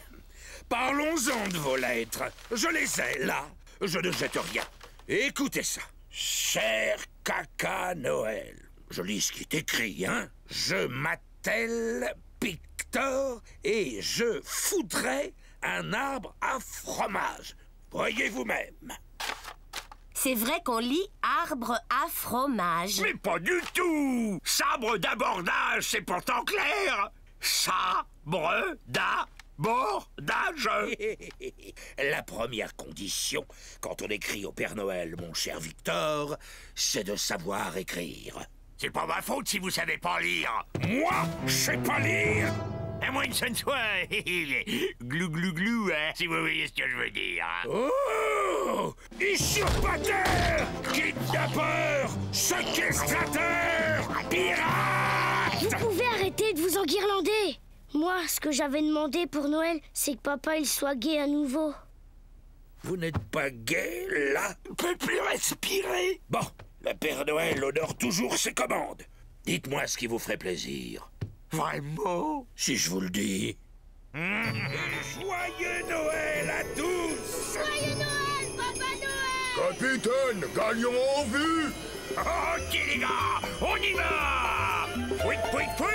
Parlons-en de vos lettres. Je les ai, là. Je ne jette rien. Écoutez ça. Cher Caca Noël. Je lis ce qui est écrit, hein. Je m'appelle Pictor et je foudrais un arbre à fromage. Voyez vous-même. C'est vrai qu'on lit arbre à fromage. Mais pas du tout. Sabre d'abordage, c'est pourtant clair. Sabre d'abordage. La première condition, quand on écrit au Père Noël, mon cher Victor, c'est de savoir écrire. C'est pas ma faute si vous savez pas lire. Moi, je sais pas lire. À moins que ce ne soit glou glou glou, hein, si vous voyez ce que je veux dire. Oh! Usurpateur! Kidnappeur! Séquestrateur! Pirate! Vous pouvez arrêter de vous enguirlander. Moi, ce que j'avais demandé pour Noël, c'est que papa il soit gai à nouveau. Vous n'êtes pas gai, là? On peut plus respirer. Bon, le Père Noël honore toujours ses commandes. Dites-moi ce qui vous ferait plaisir. Vraiment? Si je vous le dis. Joyeux Noël à tous! Joyeux Noël, Papa Noël! Capitaine, gagnons en vue. Ok les gars, on y va. Pouic, pouic, pouic.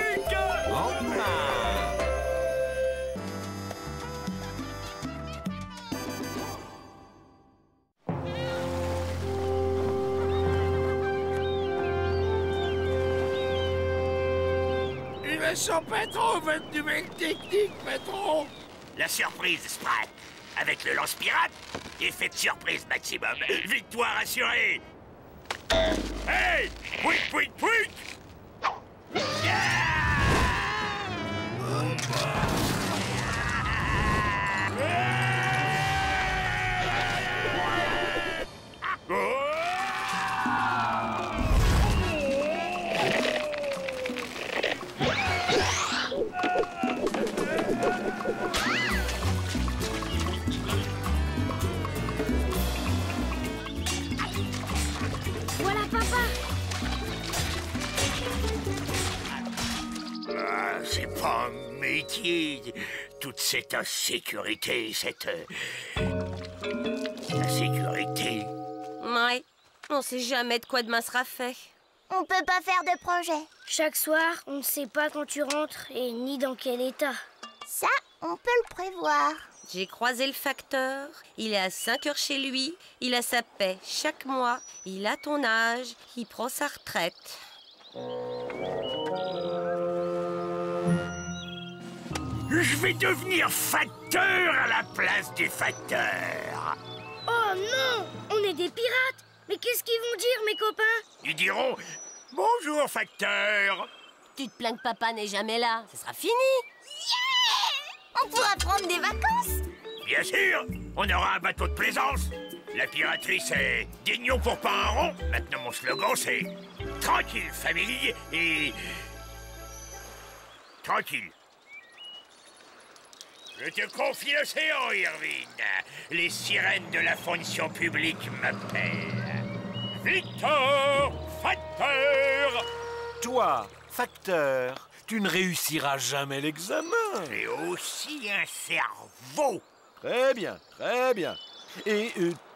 Il me sent pas trop votre nouvelle technique, patron. La surprise, Sprat. Avec le lance-pirate, effet de surprise maximum. Victoire assurée. Hey! Pouic, pouic, pouic! Voilà, papa. Ah, c'est pas un métier. Toute cette insécurité, cette... insécurité. Ouais, on sait jamais de quoi demain sera fait. On peut pas faire de projet. Chaque soir, on ne sait pas quand tu rentres et ni dans quel état. Ça, on peut le prévoir. J'ai croisé le facteur, il est à 5 heures chez lui, il a sa paie chaque mois, il a ton âge, il prend sa retraite. Je vais devenir facteur à la place des facteurs. Oh non! On est des pirates! Mais qu'est-ce qu'ils vont dire, mes copains? Ils diront « Bonjour, facteur !» Tu te plains que papa n'est jamais là, ce sera fini. On pourra prendre des vacances. Bien sûr, on aura un bateau de plaisance. La piraterie, c'est guignon pour pas un rond. Maintenant, mon slogan, c'est tranquille, famille et... tranquille. Je te confie l'océan, Irvine. Les sirènes de la fonction publique m'appellent. Victor, facteur! Toi, facteur, tu ne réussiras jamais l'examen. J'ai aussi un cerveau. Très bien, très bien. Et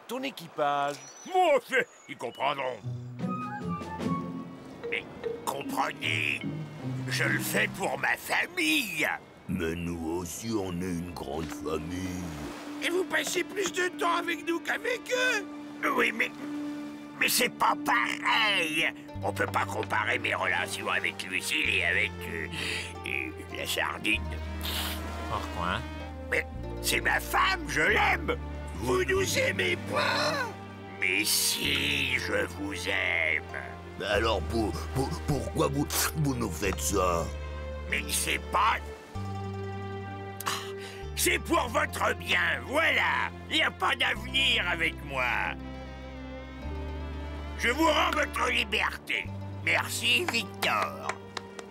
ton équipage? Moi, ils comprendront. Mais comprenez, je le fais pour ma famille. Mais nous aussi, on est une grande famille. Et vous passez plus de temps avec nous qu'avec eux? Oui, mais c'est pas pareil. On peut pas comparer mes relations avec Lucille et avec la sardine. Pourquoi? Mais c'est ma femme, je l'aime. Vous nous aimez pas? Mais si, je vous aime. Alors pourquoi vous nous faites ça? Mais c'est pas... C'est pour votre bien, voilà. Il n'y a pas d'avenir avec moi. Je vous rends votre liberté. Merci, Victor.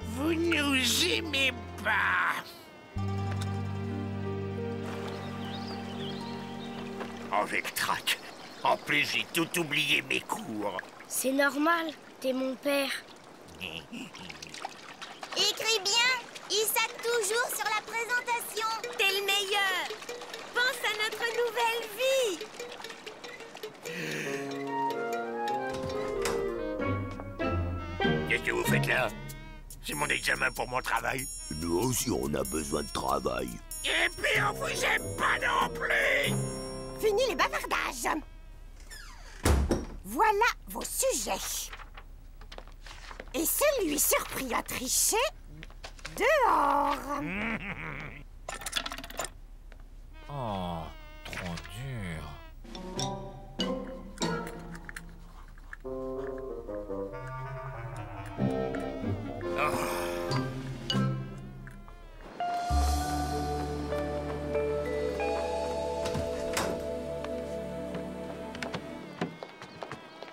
Vous nous aimez pas. Oh, j'ai le trac. En plus, j'ai tout oublié mes cours. C'est normal, t'es mon père. Écris bien. Il sac toujours sur la présentation. T'es le meilleur. Pense à notre nouvelle vie. Qu'est-ce que vous faites là? C'est mon examen pour mon travail. Nous aussi, on a besoin de travail. Et puis, on vous aime pas non plus. Fini les bavardages. Voilà vos sujets. Et celui surpris à tricher, dehors. Oh, trop dur.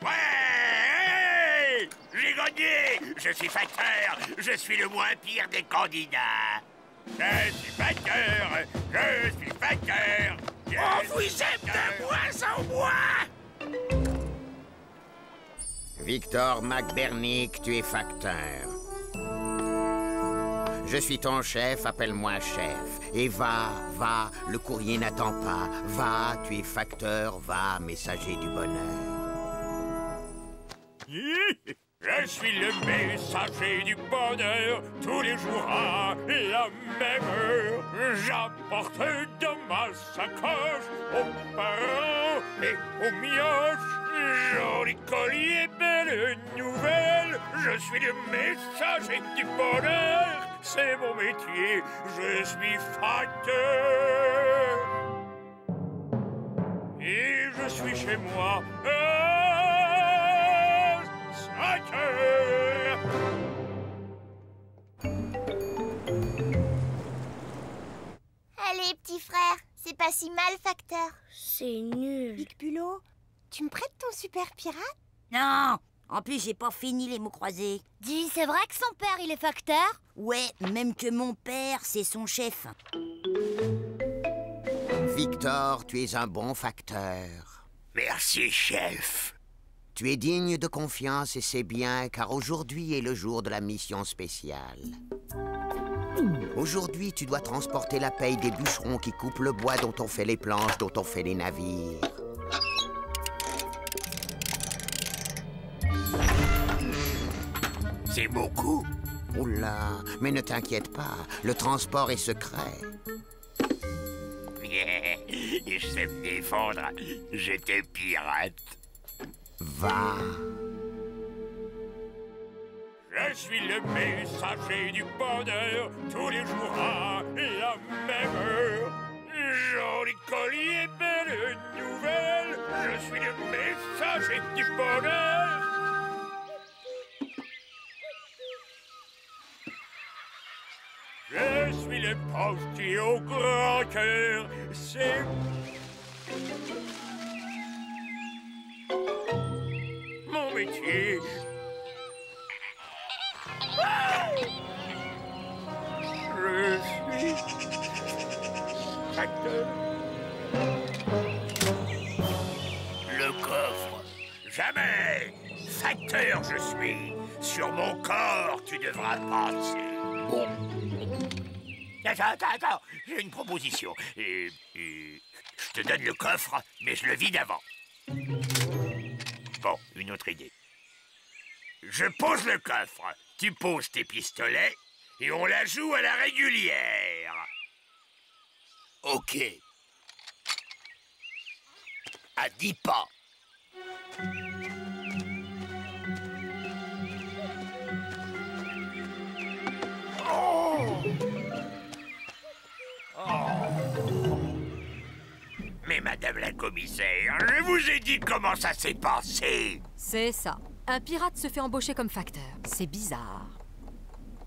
Ouais! J'ai gagné! Je suis facteur! Je suis le moins pire des candidats! Je suis facteur! Je suis facteur! On vous aime de moins en moins! Victor McBernick, tu es facteur. Je suis ton chef, appelle-moi chef. Et va, le courrier n'attend pas. Va, tu es facteur, va, messager du bonheur. Je suis le messager du bonheur, tous les jours à la même heure. J'apporte dans ma sacoche aux parents et aux mioches. Joli collier, belle nouvelle. Je suis le messager du bonheur, c'est mon métier, je suis facteur. Et je suis chez moi. 5 heures. Allez, petit frère, c'est pas si mal, facteur. C'est nul. Big Bulot, tu me prêtes ton super pirate? Non. En plus, j'ai pas fini les mots croisés. Dis, c'est vrai que son père, il est facteur? Ouais, même que mon père, c'est son chef. Victor, tu es un bon facteur. Merci, chef. Tu es digne de confiance et c'est bien, car aujourd'hui est le jour de la mission spéciale. Aujourd'hui, tu dois transporter la paille des bûcherons qui coupent le bois dont on fait les planches, dont on fait les navires. C'est beaucoup. Oula, mais ne t'inquiète pas, le transport est secret. Je sais me défendre, j'étais pirate. Va. Je suis le messager du bonheur, tous les jours à la même heure. Joli collier, belle nouvelle. Je suis le messager du bonheur. Je suis le postier au grand cœur, c'est... mon métier. Je suis facteur. Le coffre. Jamais. Facteur, je suis. Sur mon corps, tu devras passer. Bon. Attends. J'ai une proposition. Je te donne le coffre, mais je le vide avant. Bon, une autre idée. Je pose le coffre, tu poses tes pistolets, et on la joue à la régulière. Ok. À 10 pas. Mais madame la commissaire, je vous ai dit comment ça s'est passé. C'est ça. Un pirate se fait embaucher comme facteur. C'est bizarre.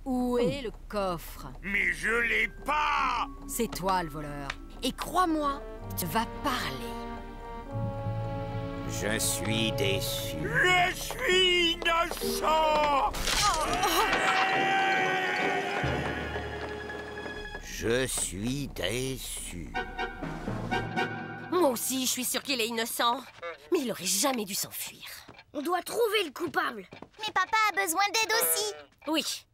Où est le coffre? Mais je l'ai pas. C'est toi le voleur. Et crois-moi, tu vas parler. Je suis déçu. Je suis innocent. Je suis déçu. Moi aussi, je suis sûre qu'il est innocent. Mais il aurait jamais dû s'enfuir. On doit trouver le coupable. Mais papa a besoin d'aide aussi. Oui.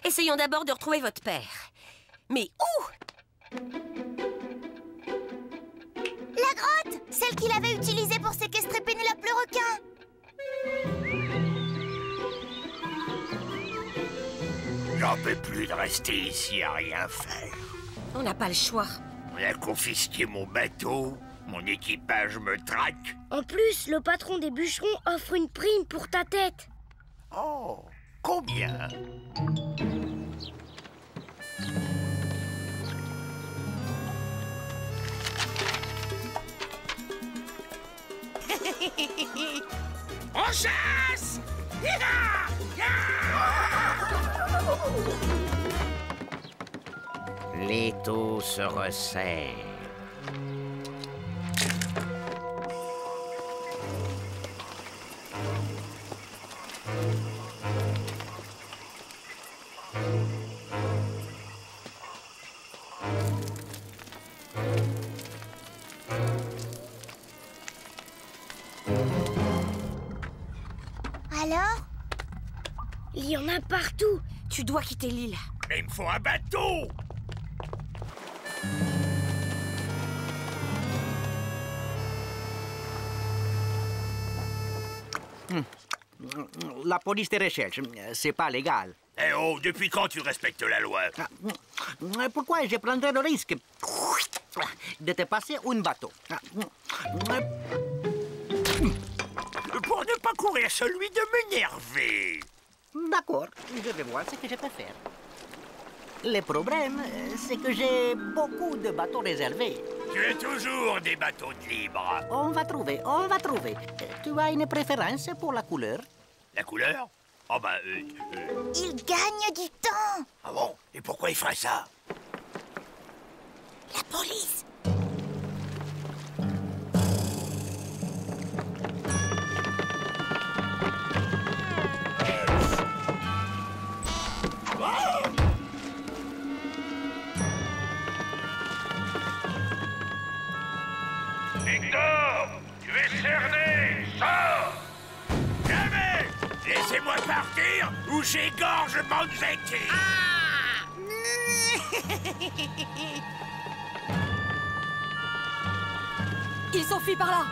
Essayons d'abord de retrouver votre père. Mais où? La grotte! Celle qu'il avait utilisée pour séquestrer Pénélope le requin. J'en peux plus de rester ici à rien faire. On n'a pas le choix. On a confisqué mon bateau, mon équipage me traque. En plus, le patron des bûcherons offre une prime pour ta tête. Oh, combien? On chasse! L'étau se resserre. Alors? Il y en a partout. Tu dois quitter l'île. Mais il me faut un bateau! La police te recherche. C'est pas légal. Eh oh, depuis quand tu respectes la loi? Pourquoi je prendrais le risque de te passer un bateau? Pour ne pas courir celui de m'énerver. D'accord, je vais voir ce que je peux faire. Le problème, c'est que j'ai beaucoup de bateaux réservés. Tu as toujours des bateaux de libre. On va trouver, on va trouver. Tu as une préférence pour la couleur? La couleur? Oh bah... Il gagne du temps. Ah bon? Et pourquoi il ferait ça? La police. Victor, tu es cerné, sors! Jamais! Laissez-moi partir ou j'égorge Manzetti! Il s'enfuit par là.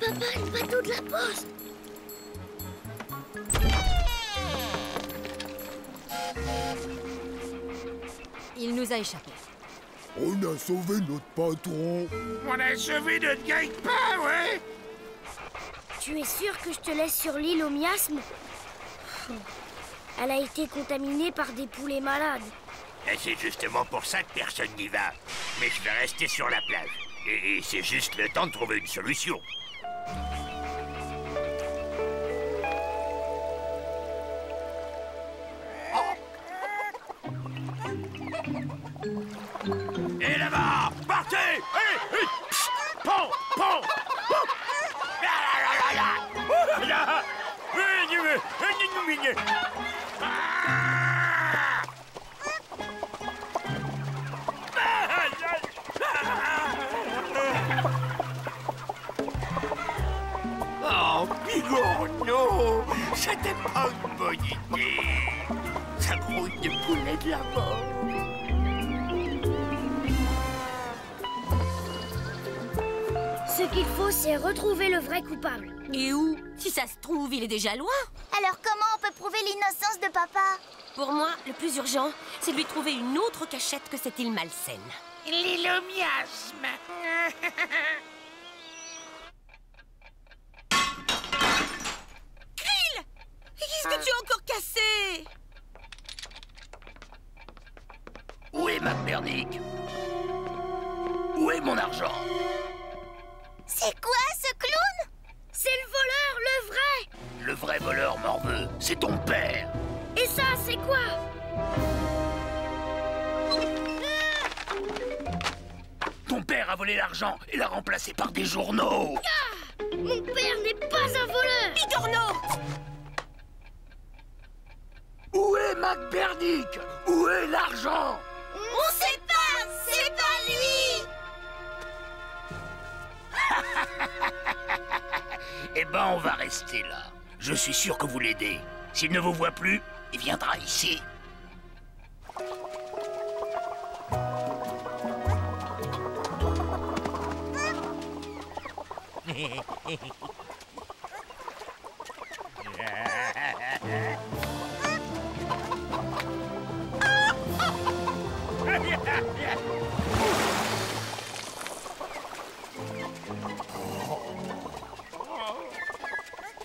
Papa, le bateau de la poste. Il nous a échappé. On a sauvé notre patron. On a sauvé notre gagne-pain, ouais! Tu es sûr que je te laisse sur l'île au miasme? Elle a été contaminée par des poulets malades. Et c'est justement pour ça que personne n'y va. Mais je vais rester sur la plage. Et c'est juste le temps de trouver une solution. Et là-bas, partez! Allez! Pon! Pon! Pon! Oh, Bigorneau! C'était pas une bonne idée! Ça grouille de poulet de la mort! Ce qu'il faut, c'est retrouver le vrai coupable. Et où? Si ça se trouve, il est déjà loin. Alors comment on peut prouver l'innocence de papa? Pour moi, le plus urgent, c'est de lui trouver une autre cachette que cette île malsaine. L'île au miasme! Krill! Qu'est-ce que tu as encore cassé? Où est McBurnick? Où est mon argent? C'est quoi ce clown? C'est le voleur, le vrai! Le vrai voleur morveux, c'est ton père! Et ça, c'est quoi? Ton père a volé l'argent et l'a remplacé par des journaux! Ah! Mon père n'est pas un voleur! Bigorneau! Où est McBurnick? Où est l'argent? On sait pas! C'est pas lui! Eh ben, on va rester là. Je suis sûr que vous l'aidez. S'il ne vous voit plus, il viendra ici.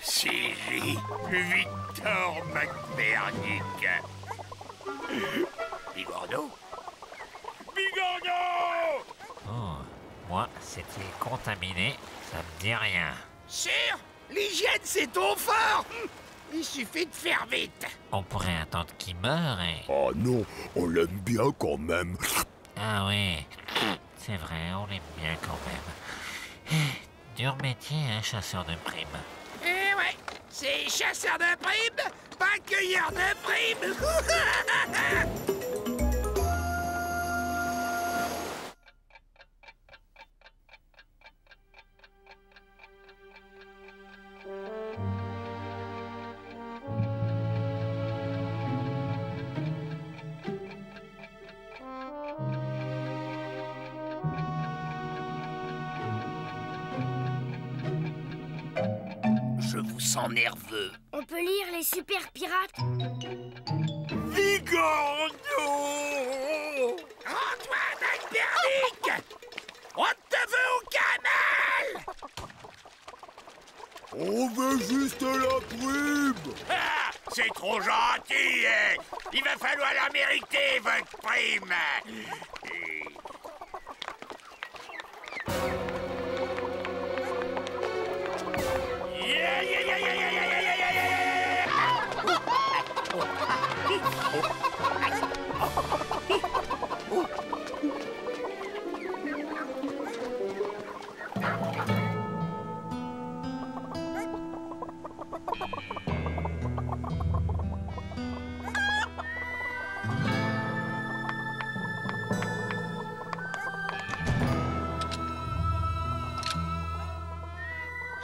Siri, Victor McBurnick. Bigorneau? Bigorneau! Oh, moi, cette île contaminée, ça me dit rien. Sire, l'hygiène, c'est ton fort! Il suffit de faire vite. On pourrait attendre qu'il meure et... Oh non, on l'aime bien quand même. Ah oui, c'est vrai, on l'aime bien quand même. Dur métier, hein, chasseur de primes. Eh ouais, C'est chasseur de primes, pas cueilleur de primes. Je vous sens nerveux. On peut lire les super pirates? Vigordo! Antoine Albernic! On te veut au canal! On veut juste la prime. Ah, c'est trop gentil, hein. Il va falloir la mériter, votre prime. Yeah, yeah, yeah, yeah, yeah, yeah, yeah, yeah,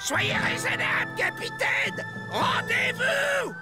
Soyez raisonnable, capitaine! Rendez-vous!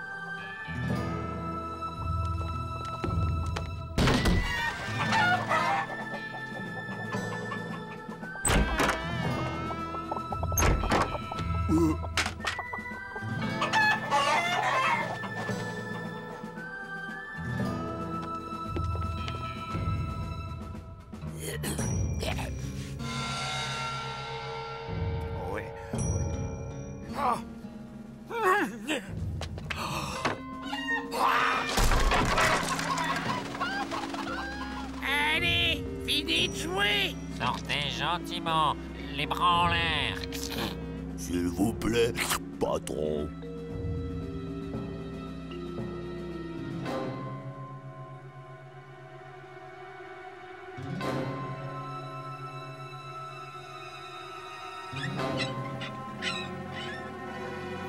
Allez, fini de jouer! Sortez gentiment, les bras en l'air. S'il vous plaît, patron.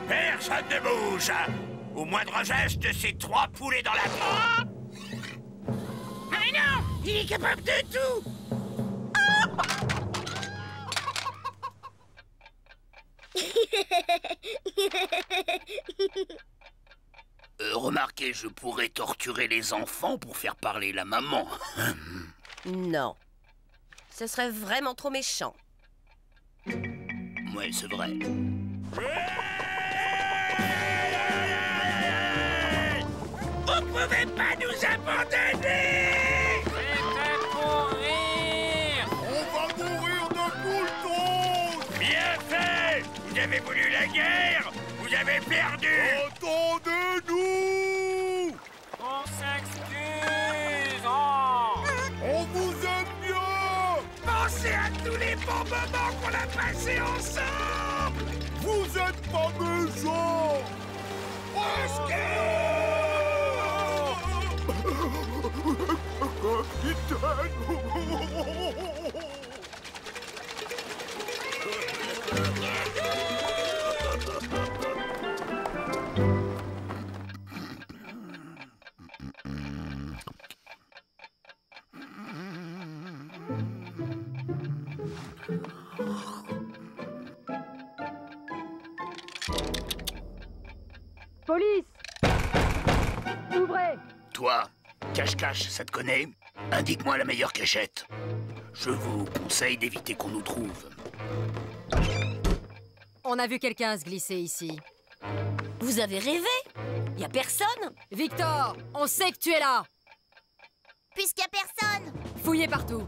Personne ne bouge! Au moindre geste, c'est 3 poulets dans la tête! Mais non! Il est capable de tout! Remarquez, je pourrais torturer les enfants pour faire parler la maman. Non. Ce serait vraiment trop méchant. Ouais, c'est vrai. Vous pouvez pas nous abandonner! C'était pour rire. On va mourir de tout le monde. Bien fait! Vous avez voulu la guerre! Vous avez perdu! Attendez-nous. On s'excuse. Oh. On vous aime bien. Pensez à tous les bons moments qu'on a passés ensemble! Vous êtes pas méchants. Police! Ouvrez! Toi, cache-cache, ça te connaît? Indique-moi la meilleure cachette. Je vous conseille d'éviter qu'on nous trouve. On a vu quelqu'un se glisser ici. Vous avez rêvé? Y a personne? Victor, on sait que tu es là! Puisqu'il y a personne! Fouillez partout!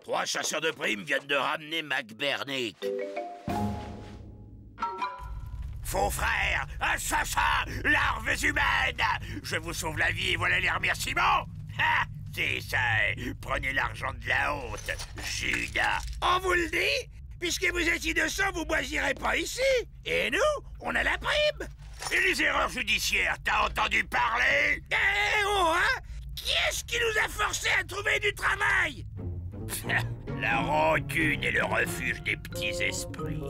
Trois chasseurs de primes viennent de ramener McBernick. Faux frère, assassin, larves humaines! Je vous sauve la vie et voilà les remerciements! Ah, c'est ça, prenez l'argent de la honte, Judas! On vous le dit, puisque vous êtes innocent, vous moisirez pas ici! Et nous, on a la prime! Et les erreurs judiciaires, t'as entendu parler? Eh oh, hein? Qui est-ce qui nous a forcés à trouver du travail? La rancune est le refuge des petits esprits.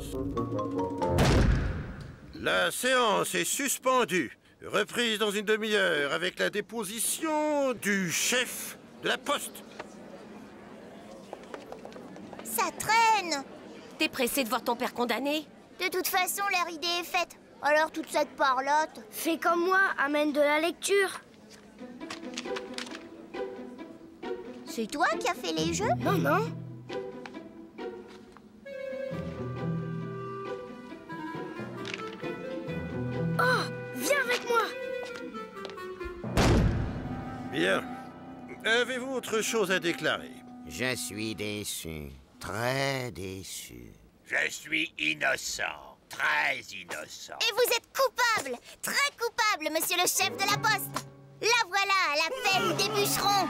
La séance est suspendue. Reprise dans une demi-heure avec la déposition du chef de la poste. Ça traîne. T'es pressé de voir ton père condamné? De toute façon, leur idée est faite. Alors toute cette parlotte. Fais comme moi, amène de la lecture. C'est toi qui as fait les jeux? Non, non. Oh, viens avec moi. Bien. Avez-vous autre chose à déclarer? Je suis déçu. Très déçu. Je suis innocent. Très innocent. Et vous êtes coupable. Très coupable, monsieur le chef de la poste. La voilà, la peine des bûcherons.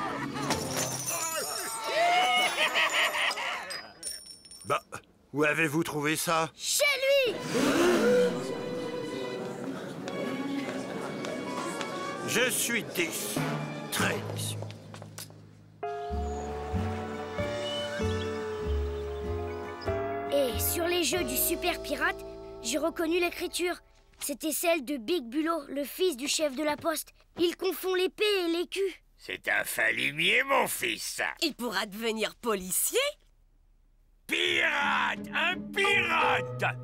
Bah, où avez-vous trouvé ça? Chez lui. Je suis déçu. Très déçu. Et sur les jeux du Super Pirate, j'ai reconnu l'écriture. C'était celle de Big Bulot, le fils du chef de la poste. Il confond l'épée et l'écu. C'est un falumier, mon fils. Il pourra devenir policier? Pirate! Un pirate!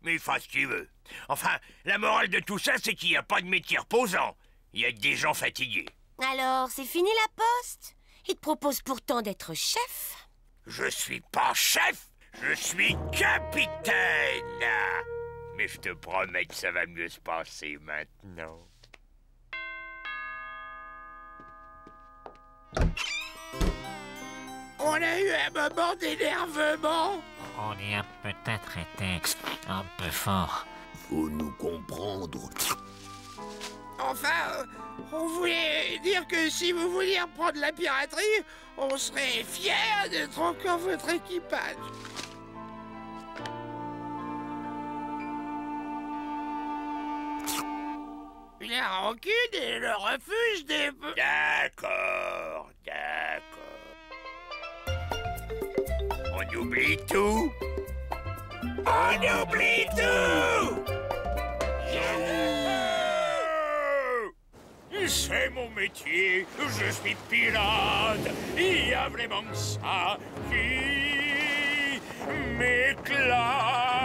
Mais il fera ce qu'il veut. Enfin, la morale de tout ça, c'est qu'il n'y a pas de métier reposant. Il y a que des gens fatigués. Alors, c'est fini la poste? Il te propose pourtant d'être chef. Je suis pas chef, je suis capitaine. Mais je te promets que ça va mieux se passer maintenant. On a eu un moment d'énervement. On y a peut-être été un peu fort. Faut nous comprendre. Enfin, on voulait dire que si vous vouliez reprendre la piraterie, on serait fiers d'être encore votre équipage. La rancune est le refuge des... D'accord, d'accord. On oublie tout. On oublie tout. C'est mon métier, je suis pirate. Il y a vraiment ça qui m'éclate.